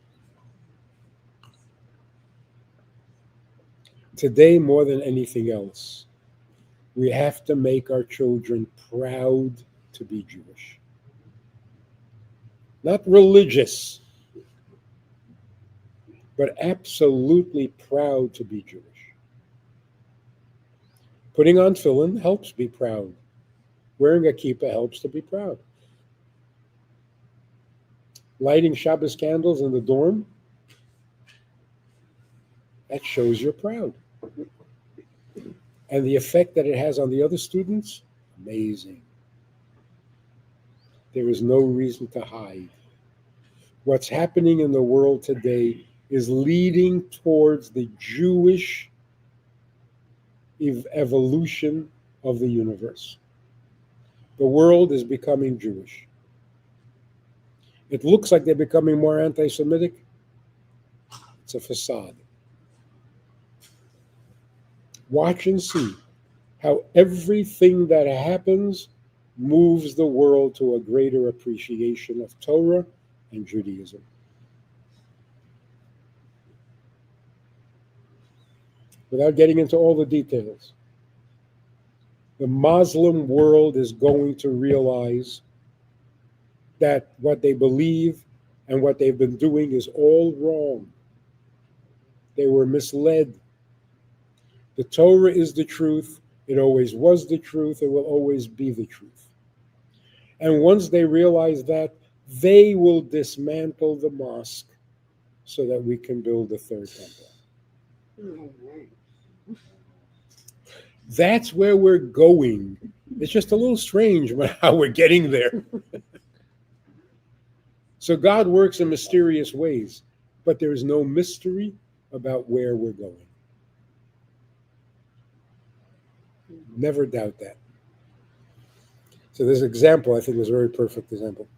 Today, more than anything else, we have to make our children proud to be Jewish. Not religious, but absolutely proud to be Jewish. Putting on tefillin helps be proud. Wearing a kippah helps to be proud. Lighting Shabbos candles in the dorm, that shows you're proud. And the effect that it has on the other students, amazing. There is no reason to hide. What's happening in the world today is leading towards the Jewish evolution of the universe. The world is becoming Jewish. It looks like they're becoming more anti-Semitic. It's a facade. Watch and see how everything that happens moves the world to a greater appreciation of Torah and Judaism. Without getting into all the details, the Muslim world is going to realize that what they believe and what they've been doing is all wrong. They were misled. The Torah is the truth. It always was the truth. It will always be the truth. And once they realize that, they will dismantle the mosque so that we can build a third temple. That's where we're going. It's just a little strange how we're getting there. So God works in mysterious ways, but there is no mystery about where we're going. Never doubt that. So this example, I think, was a very perfect example.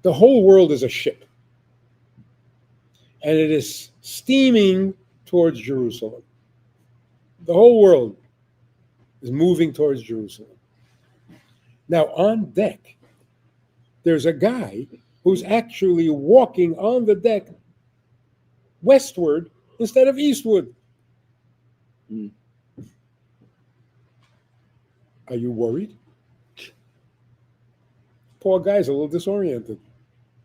The whole world is a ship, and it is steaming towards Jerusalem. The whole world is moving towards Jerusalem. Now, on deck, there's a guy who's actually walking on the deck westward instead of eastward. Mm. Are you worried? Poor guy's a little disoriented.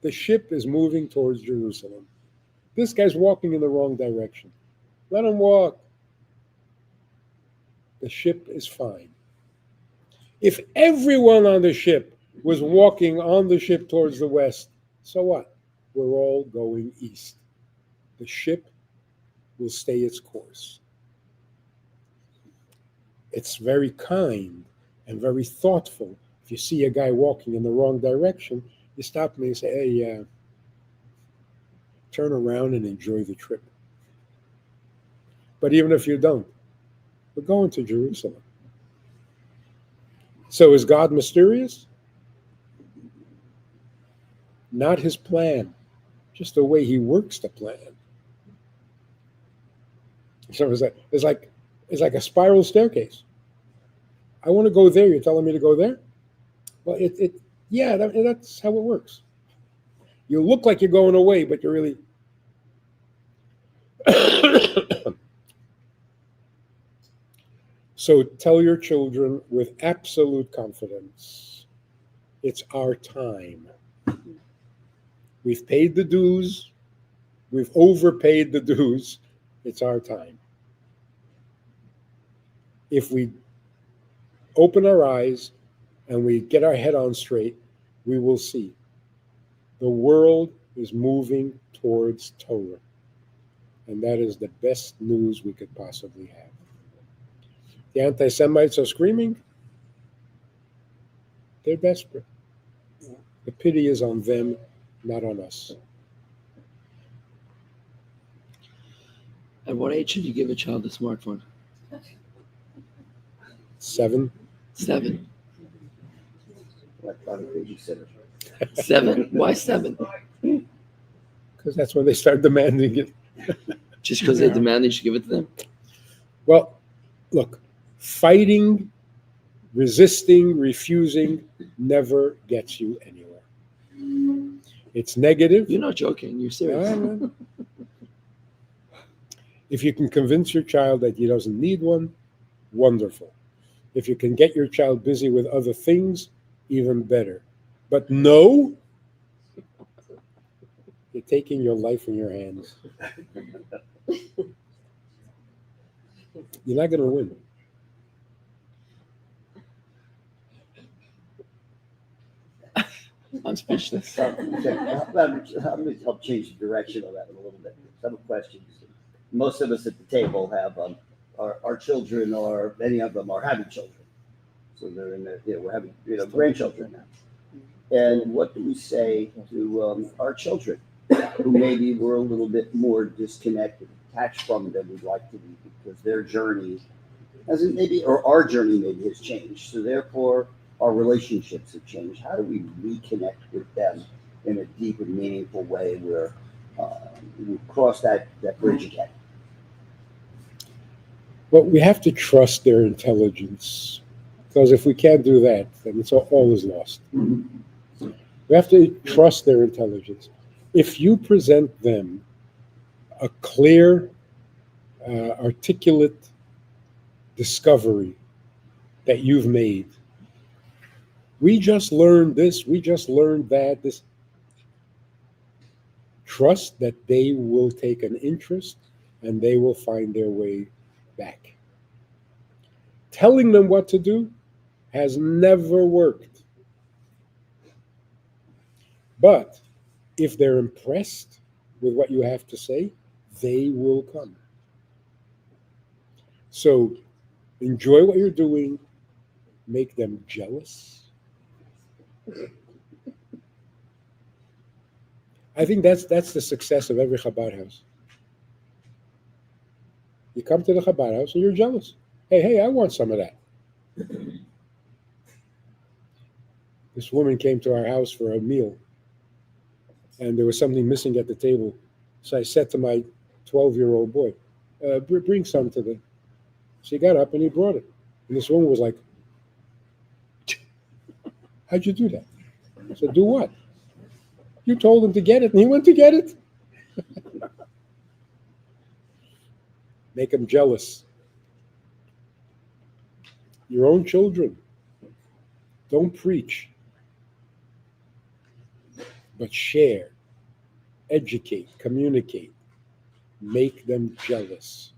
The ship is moving towards Jerusalem. This guy's walking in the wrong direction. Let him walk. The ship is fine. If everyone on the ship was walking on the ship towards the west, so what? We're all going east. The ship will stay its course. It's very kind and very thoughtful. If you see a guy walking in the wrong direction, you stop him and say, hey, turn around and enjoy the trip. But even if you don't, we're going to Jerusalem. So is God mysterious? Not his plan, just the way he works the plan. So it's like a spiral staircase. I want to go there. You're telling me to go there? Well, that's how it works. You look like you're going away, but you're really. So tell your children with absolute confidence, it's our time. We've paid the dues. We've overpaid the dues. It's our time. If we open our eyes and we get our head on straight, we will see the world is moving towards Torah. And that is the best news we could possibly have. The anti-Semites are screaming. They're desperate. The pity is on them, not on us. At what age should you give a child a smartphone? 7. 7. Electronic babysitter. 7? Why 7? Because that's when they start demanding it. Just because they demand you should give it to them? Well, look, fighting, resisting, refusing never gets you anywhere. It's negative. You're not joking. You're serious. If you can convince your child that he doesn't need one, wonderful. If you can get your child busy with other things, even better. But no, you're taking your life in your hands. You're not going to win. I'm speechless. Let me help change the direction of that a little bit. Some questions. Most of us at the table have our children, or many of them are having children. So they're in the, we're having grandchildren now. And what do we say to our children who maybe were a little bit more disconnected, detached from them we'd like to be, because their journey hasn't maybe, or our journey maybe has changed. So therefore, our relationships have changed. How do we reconnect with them in a deep and meaningful way where we cross that bridge again? Well, we have to trust their intelligence, because if we can't do that, then all is lost. We have to trust their intelligence. If you present them a clear, articulate discovery that you've made, we just learned this, we just learned that, this. Trust that they will take an interest and they will find their way back. Telling them what to do has never worked. But if they're impressed with what you have to say, they will come. So enjoy what you're doing, make them jealous. I think that's the success of every Chabad house. You come to the Chabad house and you're jealous. Hey, I want some of that. This woman came to our house for a meal, and there was something missing at the table. So I said to my 12-year-old boy, bring some to the... So he got up and he brought it. And this woman was like, how'd you do that? I said, do what? You told him to get it, and he went to get it. Make him jealous. Your own children. Don't preach, but share, educate, communicate. Make them jealous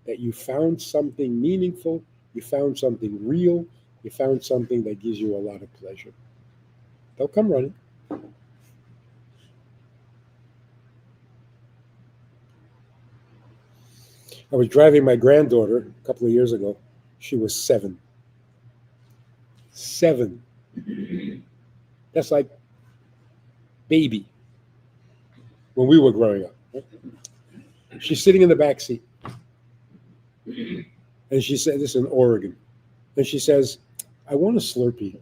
that you found something meaningful, you found something real, you found something that gives you a lot of pleasure. They'll come running. I was driving my granddaughter a couple of years ago. She was 7. 7. That's like baby when we were growing up. Right? She's sitting in the back seat. And she said, this is in Oregon. And she says, I want a Slurpee.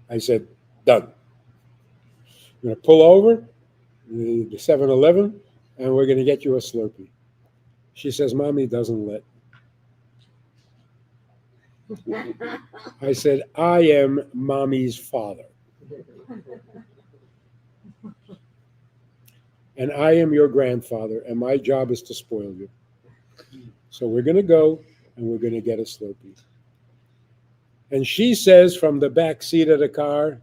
I said, done. I'm going to pull over the 7-Eleven, and we're going to get you a Slurpee. She says, Mommy doesn't let. I said, I am Mommy's father. And I am your grandfather, and my job is to spoil you. So we're going to go, and we're going to get a Slurpee. And she says from the back seat of the car,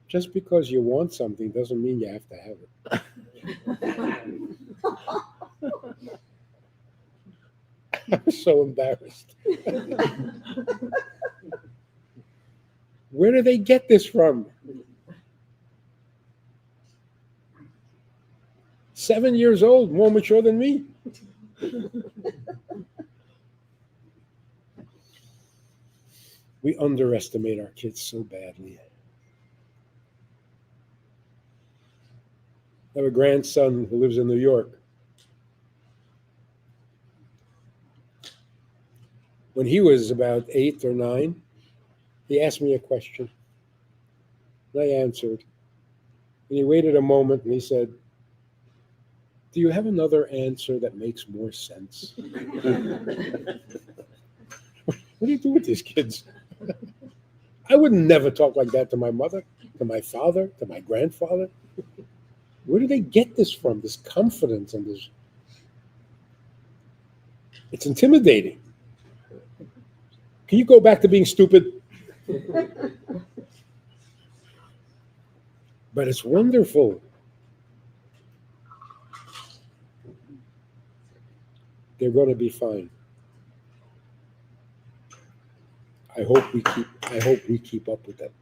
just because you want something doesn't mean you have to have it. I was so embarrassed. Where do they get this from? 7 years old, more mature than me. We underestimate our kids so badly. I have a grandson who lives in New York. When he was about 8 or 9, he asked me a question. And I answered. And he waited a moment and he said, do you have another answer that makes more sense? What do you do with these kids? I would never talk like that to my mother, to my father, to my grandfather. Where do they get this from, this confidence and this? It's intimidating. Can you go back to being stupid? But it's wonderful. They're going to be fine. I hope we keep up with them.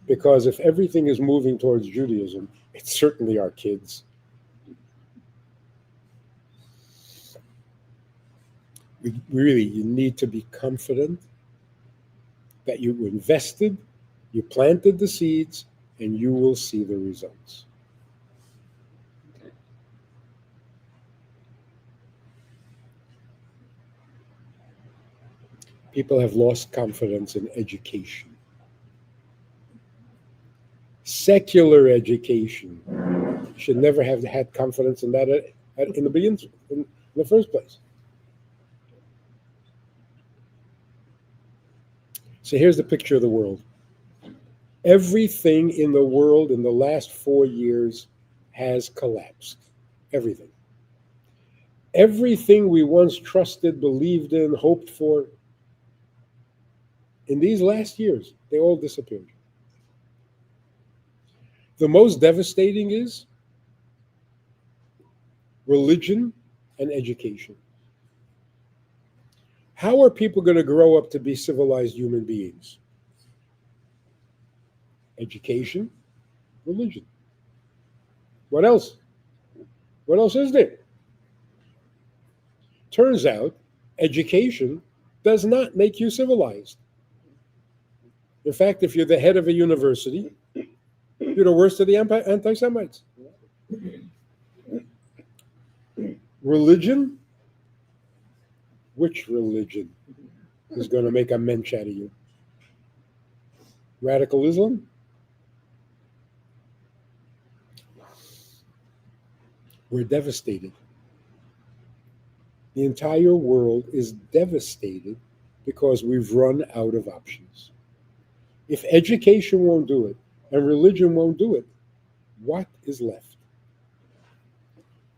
Because if everything is moving towards Judaism, it's certainly our kids. You need to be confident that you invested, you planted the seeds, and you will see the results. People have lost confidence in education. Secular education should never have had confidence in that in the beginning, in the first place. So here's the picture of the world. Everything in the world in the last 4 years has collapsed. Everything. Everything we once trusted, believed in, hoped for, in these last years, they all disappeared. The most devastating is religion and education. How are people going to grow up to be civilized human beings? Education, religion. What else? What else is there? Turns out, education does not make you civilized. In fact, if you're the head of a university, you're the worst of the anti-Semites. Religion? Which religion is going to make a mensch out of you? Radical Islam? We're devastated. The entire world is devastated because we've run out of options. If education won't do it and religion won't do it, what is left?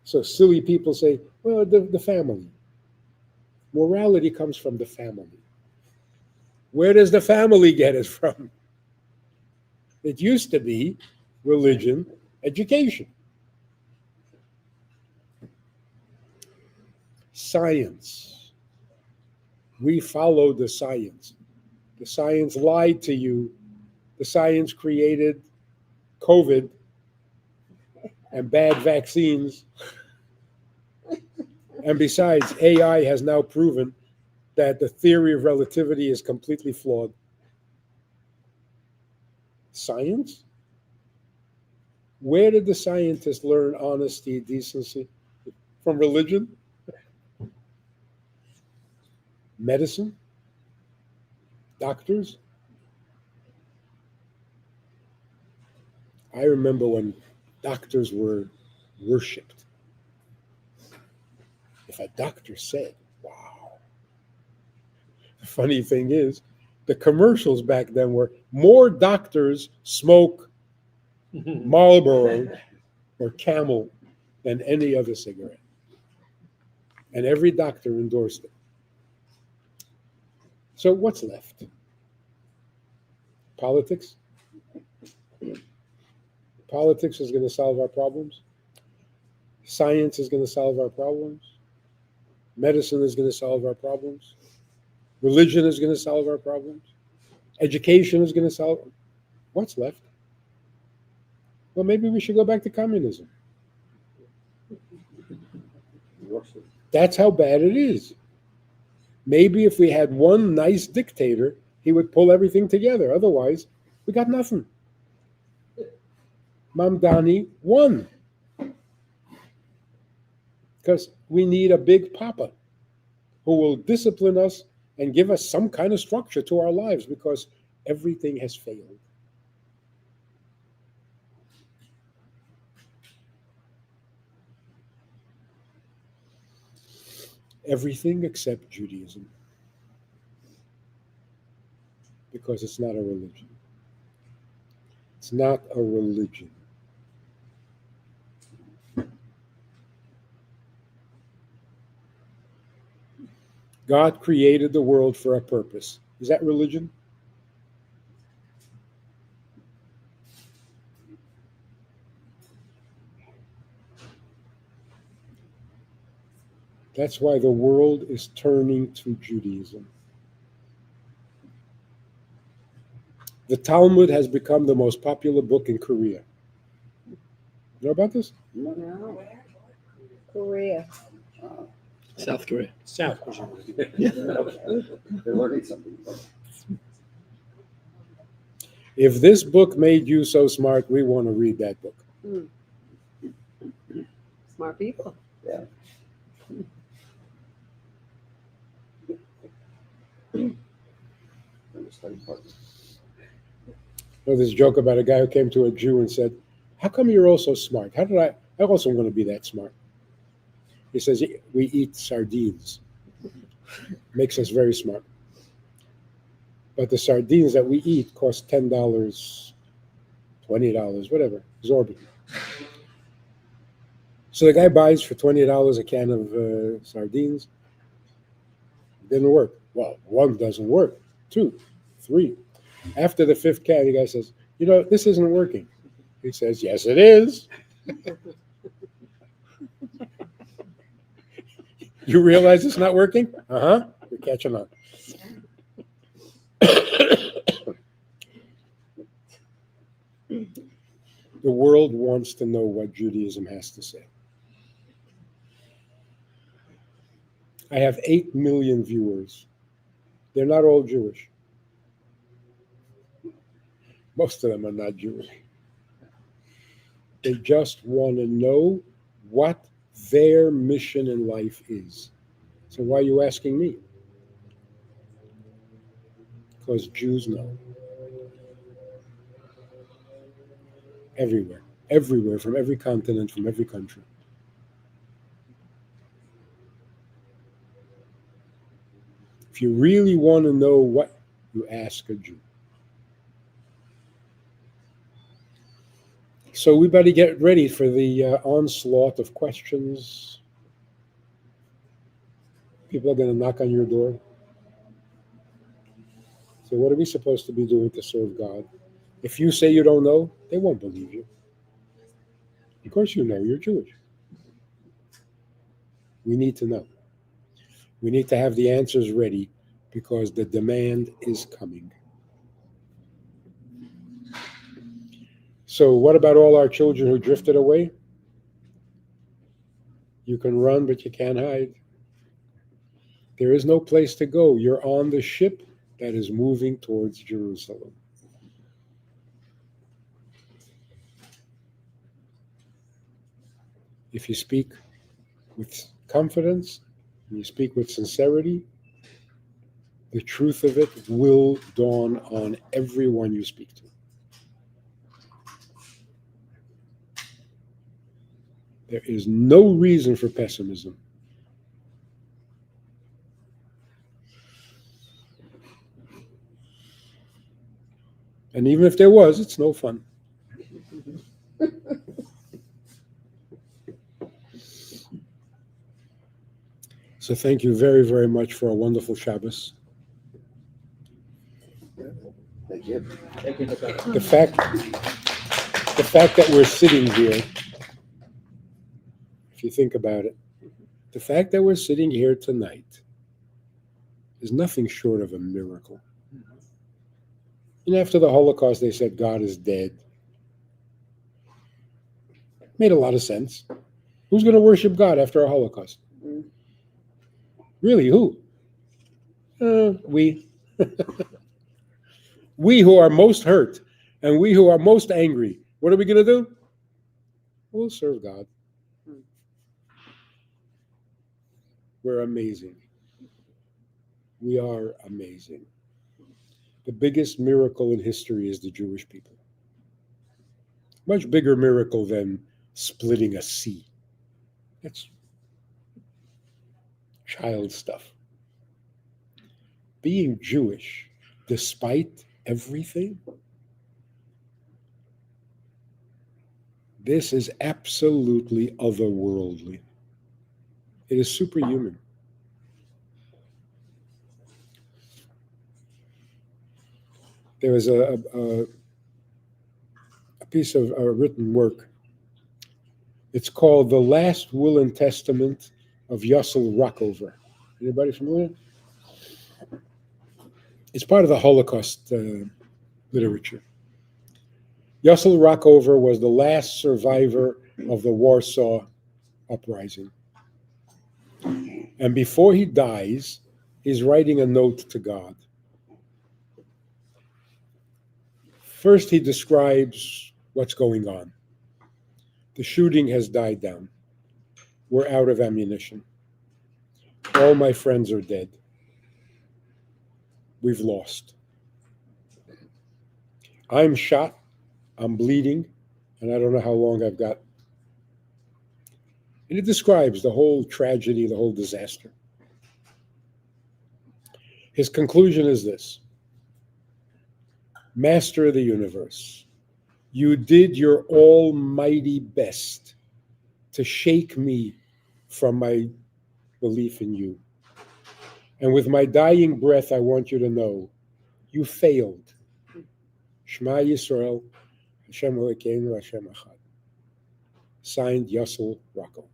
So silly people say, well, the family. Morality comes from the family. Where does the family get it from? It used to be religion, education. Science. We followed the science. The science lied to you. The science created COVID and bad vaccines. And besides, AI has now proven that the theory of relativity is completely flawed. Science? Where did the scientists learn honesty, decency? From religion? Medicine? Doctors? I remember when doctors were worshipped. If a doctor said, wow. The funny thing is, the commercials back then were more doctors smoke Marlboro or Camel than any other cigarette. And every doctor endorsed it. So what's left? Politics? Politics is going to solve our problems. Science is going to solve our problems. Medicine is going to solve our problems. Religion is going to solve our problems. Education is going to solve. What's left? Well, maybe we should go back to communism. That's how bad it is. Maybe if we had one nice dictator, he would pull everything together. Otherwise, we got nothing. Mamdani won. Because we need a big papa who will discipline us and give us some kind of structure to our lives because everything has failed. Everything except Judaism. Because it's not a religion. It's not a religion. God created the world for a purpose. Is that religion? That's why the world is turning to Judaism. The Talmud has become the most popular book in Korea. You know about this? No. Korea. South Korea. South. They're learning something. If this book made you so smart, we want to read that book. Smart people. Yeah. know this joke about a guy who came to a Jew and said, "How come you're all so smart? I also want to be that smart." He says, "We eat sardines. Makes us very smart. But the sardines that we eat cost $10, $20, whatever, exorbitant. So the guy buys for $20 a can of sardines. Didn't work. Well, one doesn't work. 2, 3. After the 5th can, the guy says, this isn't working. He says, yes, it is. You realize it's not working? Uh-huh. You're catching on. The world wants to know what Judaism has to say. I have 8 million viewers. They're not all Jewish. Most of them are not Jewish. They just want to know what their mission in life is. So why are you asking me? Because Jews know. Everywhere, from every continent, from every country. If you really want to know what, you ask a Jew. So we better get ready for the onslaught of questions. People are going to knock on your door. So what are we supposed to be doing to serve God? If you say you don't know, they won't believe you. Of course you know, you're Jewish. We need to know. We need to have the answers ready because the demand is coming. So what about all our children who drifted away? You can run, but you can't hide. There is no place to go. You're on the ship that is moving towards Jerusalem. If you speak with confidence, and you speak with sincerity, the truth of it will dawn on everyone you speak to. There is no reason for pessimism. And even if there was, it's no fun. So thank you very, very much for a wonderful Shabbos. Thank you. The fact that we're sitting here, if you think about it, the fact that we're sitting here tonight is nothing short of a miracle. And after the Holocaust, they said God is dead. Made a lot of sense. Who's going to worship God after a Holocaust? Really, who? We. We who are most hurt and we who are most angry, what are we going to do? We'll serve God. We're amazing. We are amazing. The biggest miracle in history is the Jewish people. Much bigger miracle than splitting a sea. That's child stuff. Being Jewish, despite everything, this is absolutely otherworldly. It is superhuman. There was a piece of written work. It's called The Last Will and Testament of Yossel Rockover. Anybody familiar? It's part of the Holocaust literature. Yossel Rockover was the last survivor of the Warsaw Uprising. And before he dies, he's writing a note to God. First, he describes what's going on. The shooting has died down. We're out of ammunition. All my friends are dead. We've lost. I'm shot, I'm bleeding, and I don't know how long I've got. And it describes the whole tragedy, the whole disaster. His conclusion is this: Master of the universe, you did your almighty best to shake me from my belief in you. And with my dying breath, I want you to know you failed. Shema Yisrael, Hashem Elokeinu, Hashem Echad. Signed, Yussel Rockover.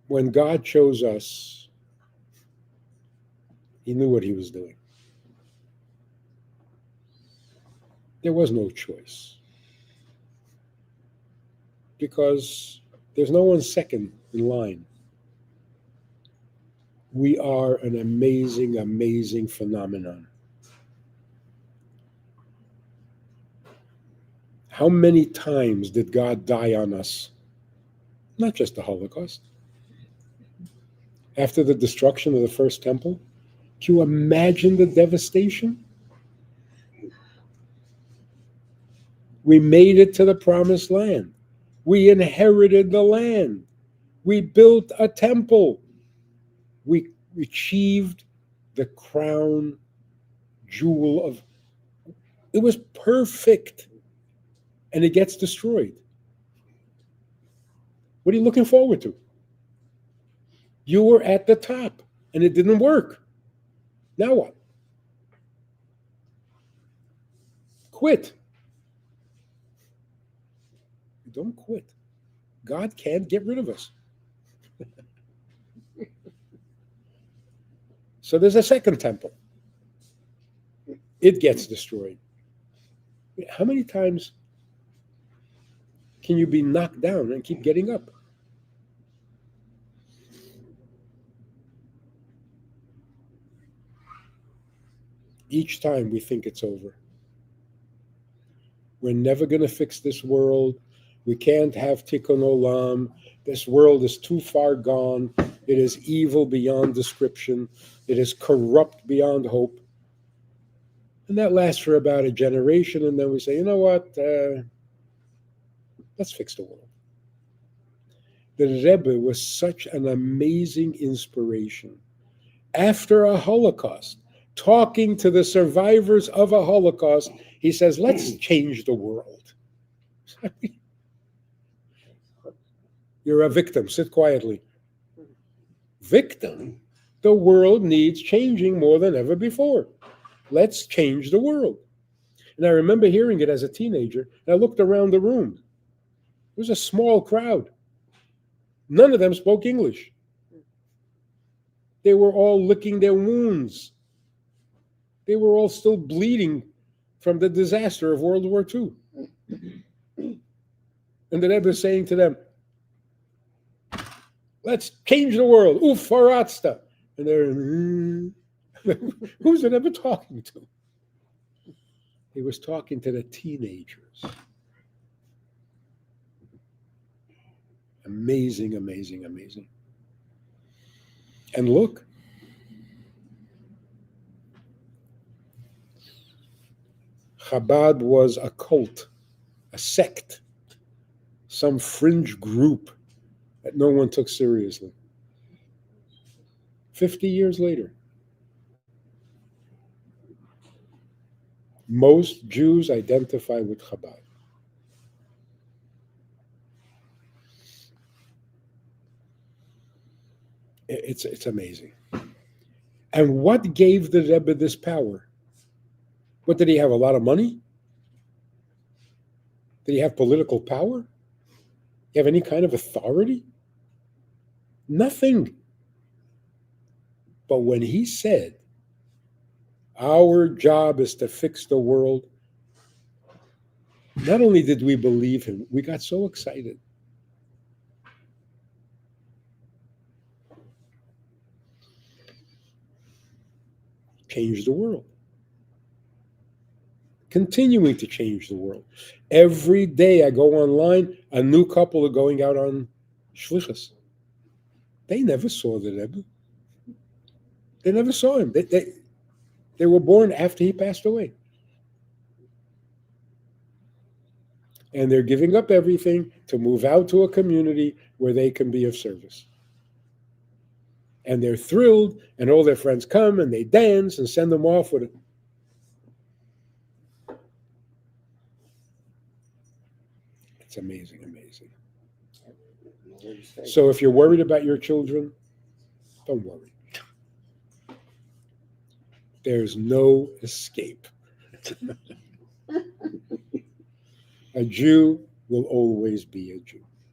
When God chose us, he knew what he was doing. There was no choice. Because there's no one second in line. We are an amazing, amazing phenomenon. How many times did God die on us? Not just the Holocaust. After the destruction of the first temple, can you imagine the devastation? We made it to the promised land. We inherited the land. We built a temple. We achieved the crown jewel of, it was perfect. And it gets destroyed. What are you looking forward to? You were at the top and it didn't work. Now what? Quit. Don't quit. God can't get rid of us. So there's a second temple. It gets destroyed. How many times can you be knocked down and keep getting up? Each time we think it's over. We're never going to fix this world. We can't have tikkun olam. This world is too far gone. It is evil beyond description. It is corrupt beyond hope. And that lasts for about a generation, and then we say, you know what? Let's fix the world. The Rebbe was such an amazing inspiration. After a Holocaust, talking to the survivors of a Holocaust, he says, let's change the world. You're a victim. Sit quietly. Victim? The world needs changing more than ever before. Let's change the world. And I remember hearing it as a teenager, and I looked around the room. It was a small crowd. None of them spoke English. They were all licking their wounds. They were all still bleeding from the disaster of World War II. And the Rebbe is saying to them, let's change the world. Ufaratsta. And they're, who's the Rebbe talking to? He was talking to the teenagers. Amazing, amazing, amazing. And look, Chabad was a cult, a sect, some fringe group that no one took seriously. 50 years later, most Jews identify with Chabad. It's amazing. And what gave the Rebbe this power? What, did he have a lot of money? Did he have political power? Did he have any kind of authority? Nothing. But when he said, our job is to fix the world, not only did we believe him, we got so excited. Change the world. Continuing to change the world. Every day I go online, a new couple are going out on shlichus. They never saw the Rebbe. They never saw him. They were born after he passed away. And they're giving up everything to move out to a community where they can be of service. And they're thrilled, and all their friends come and they dance and send them off with it. It's amazing, amazing. So if you're worried about your children, don't worry. There's no escape. A Jew will always be a Jew.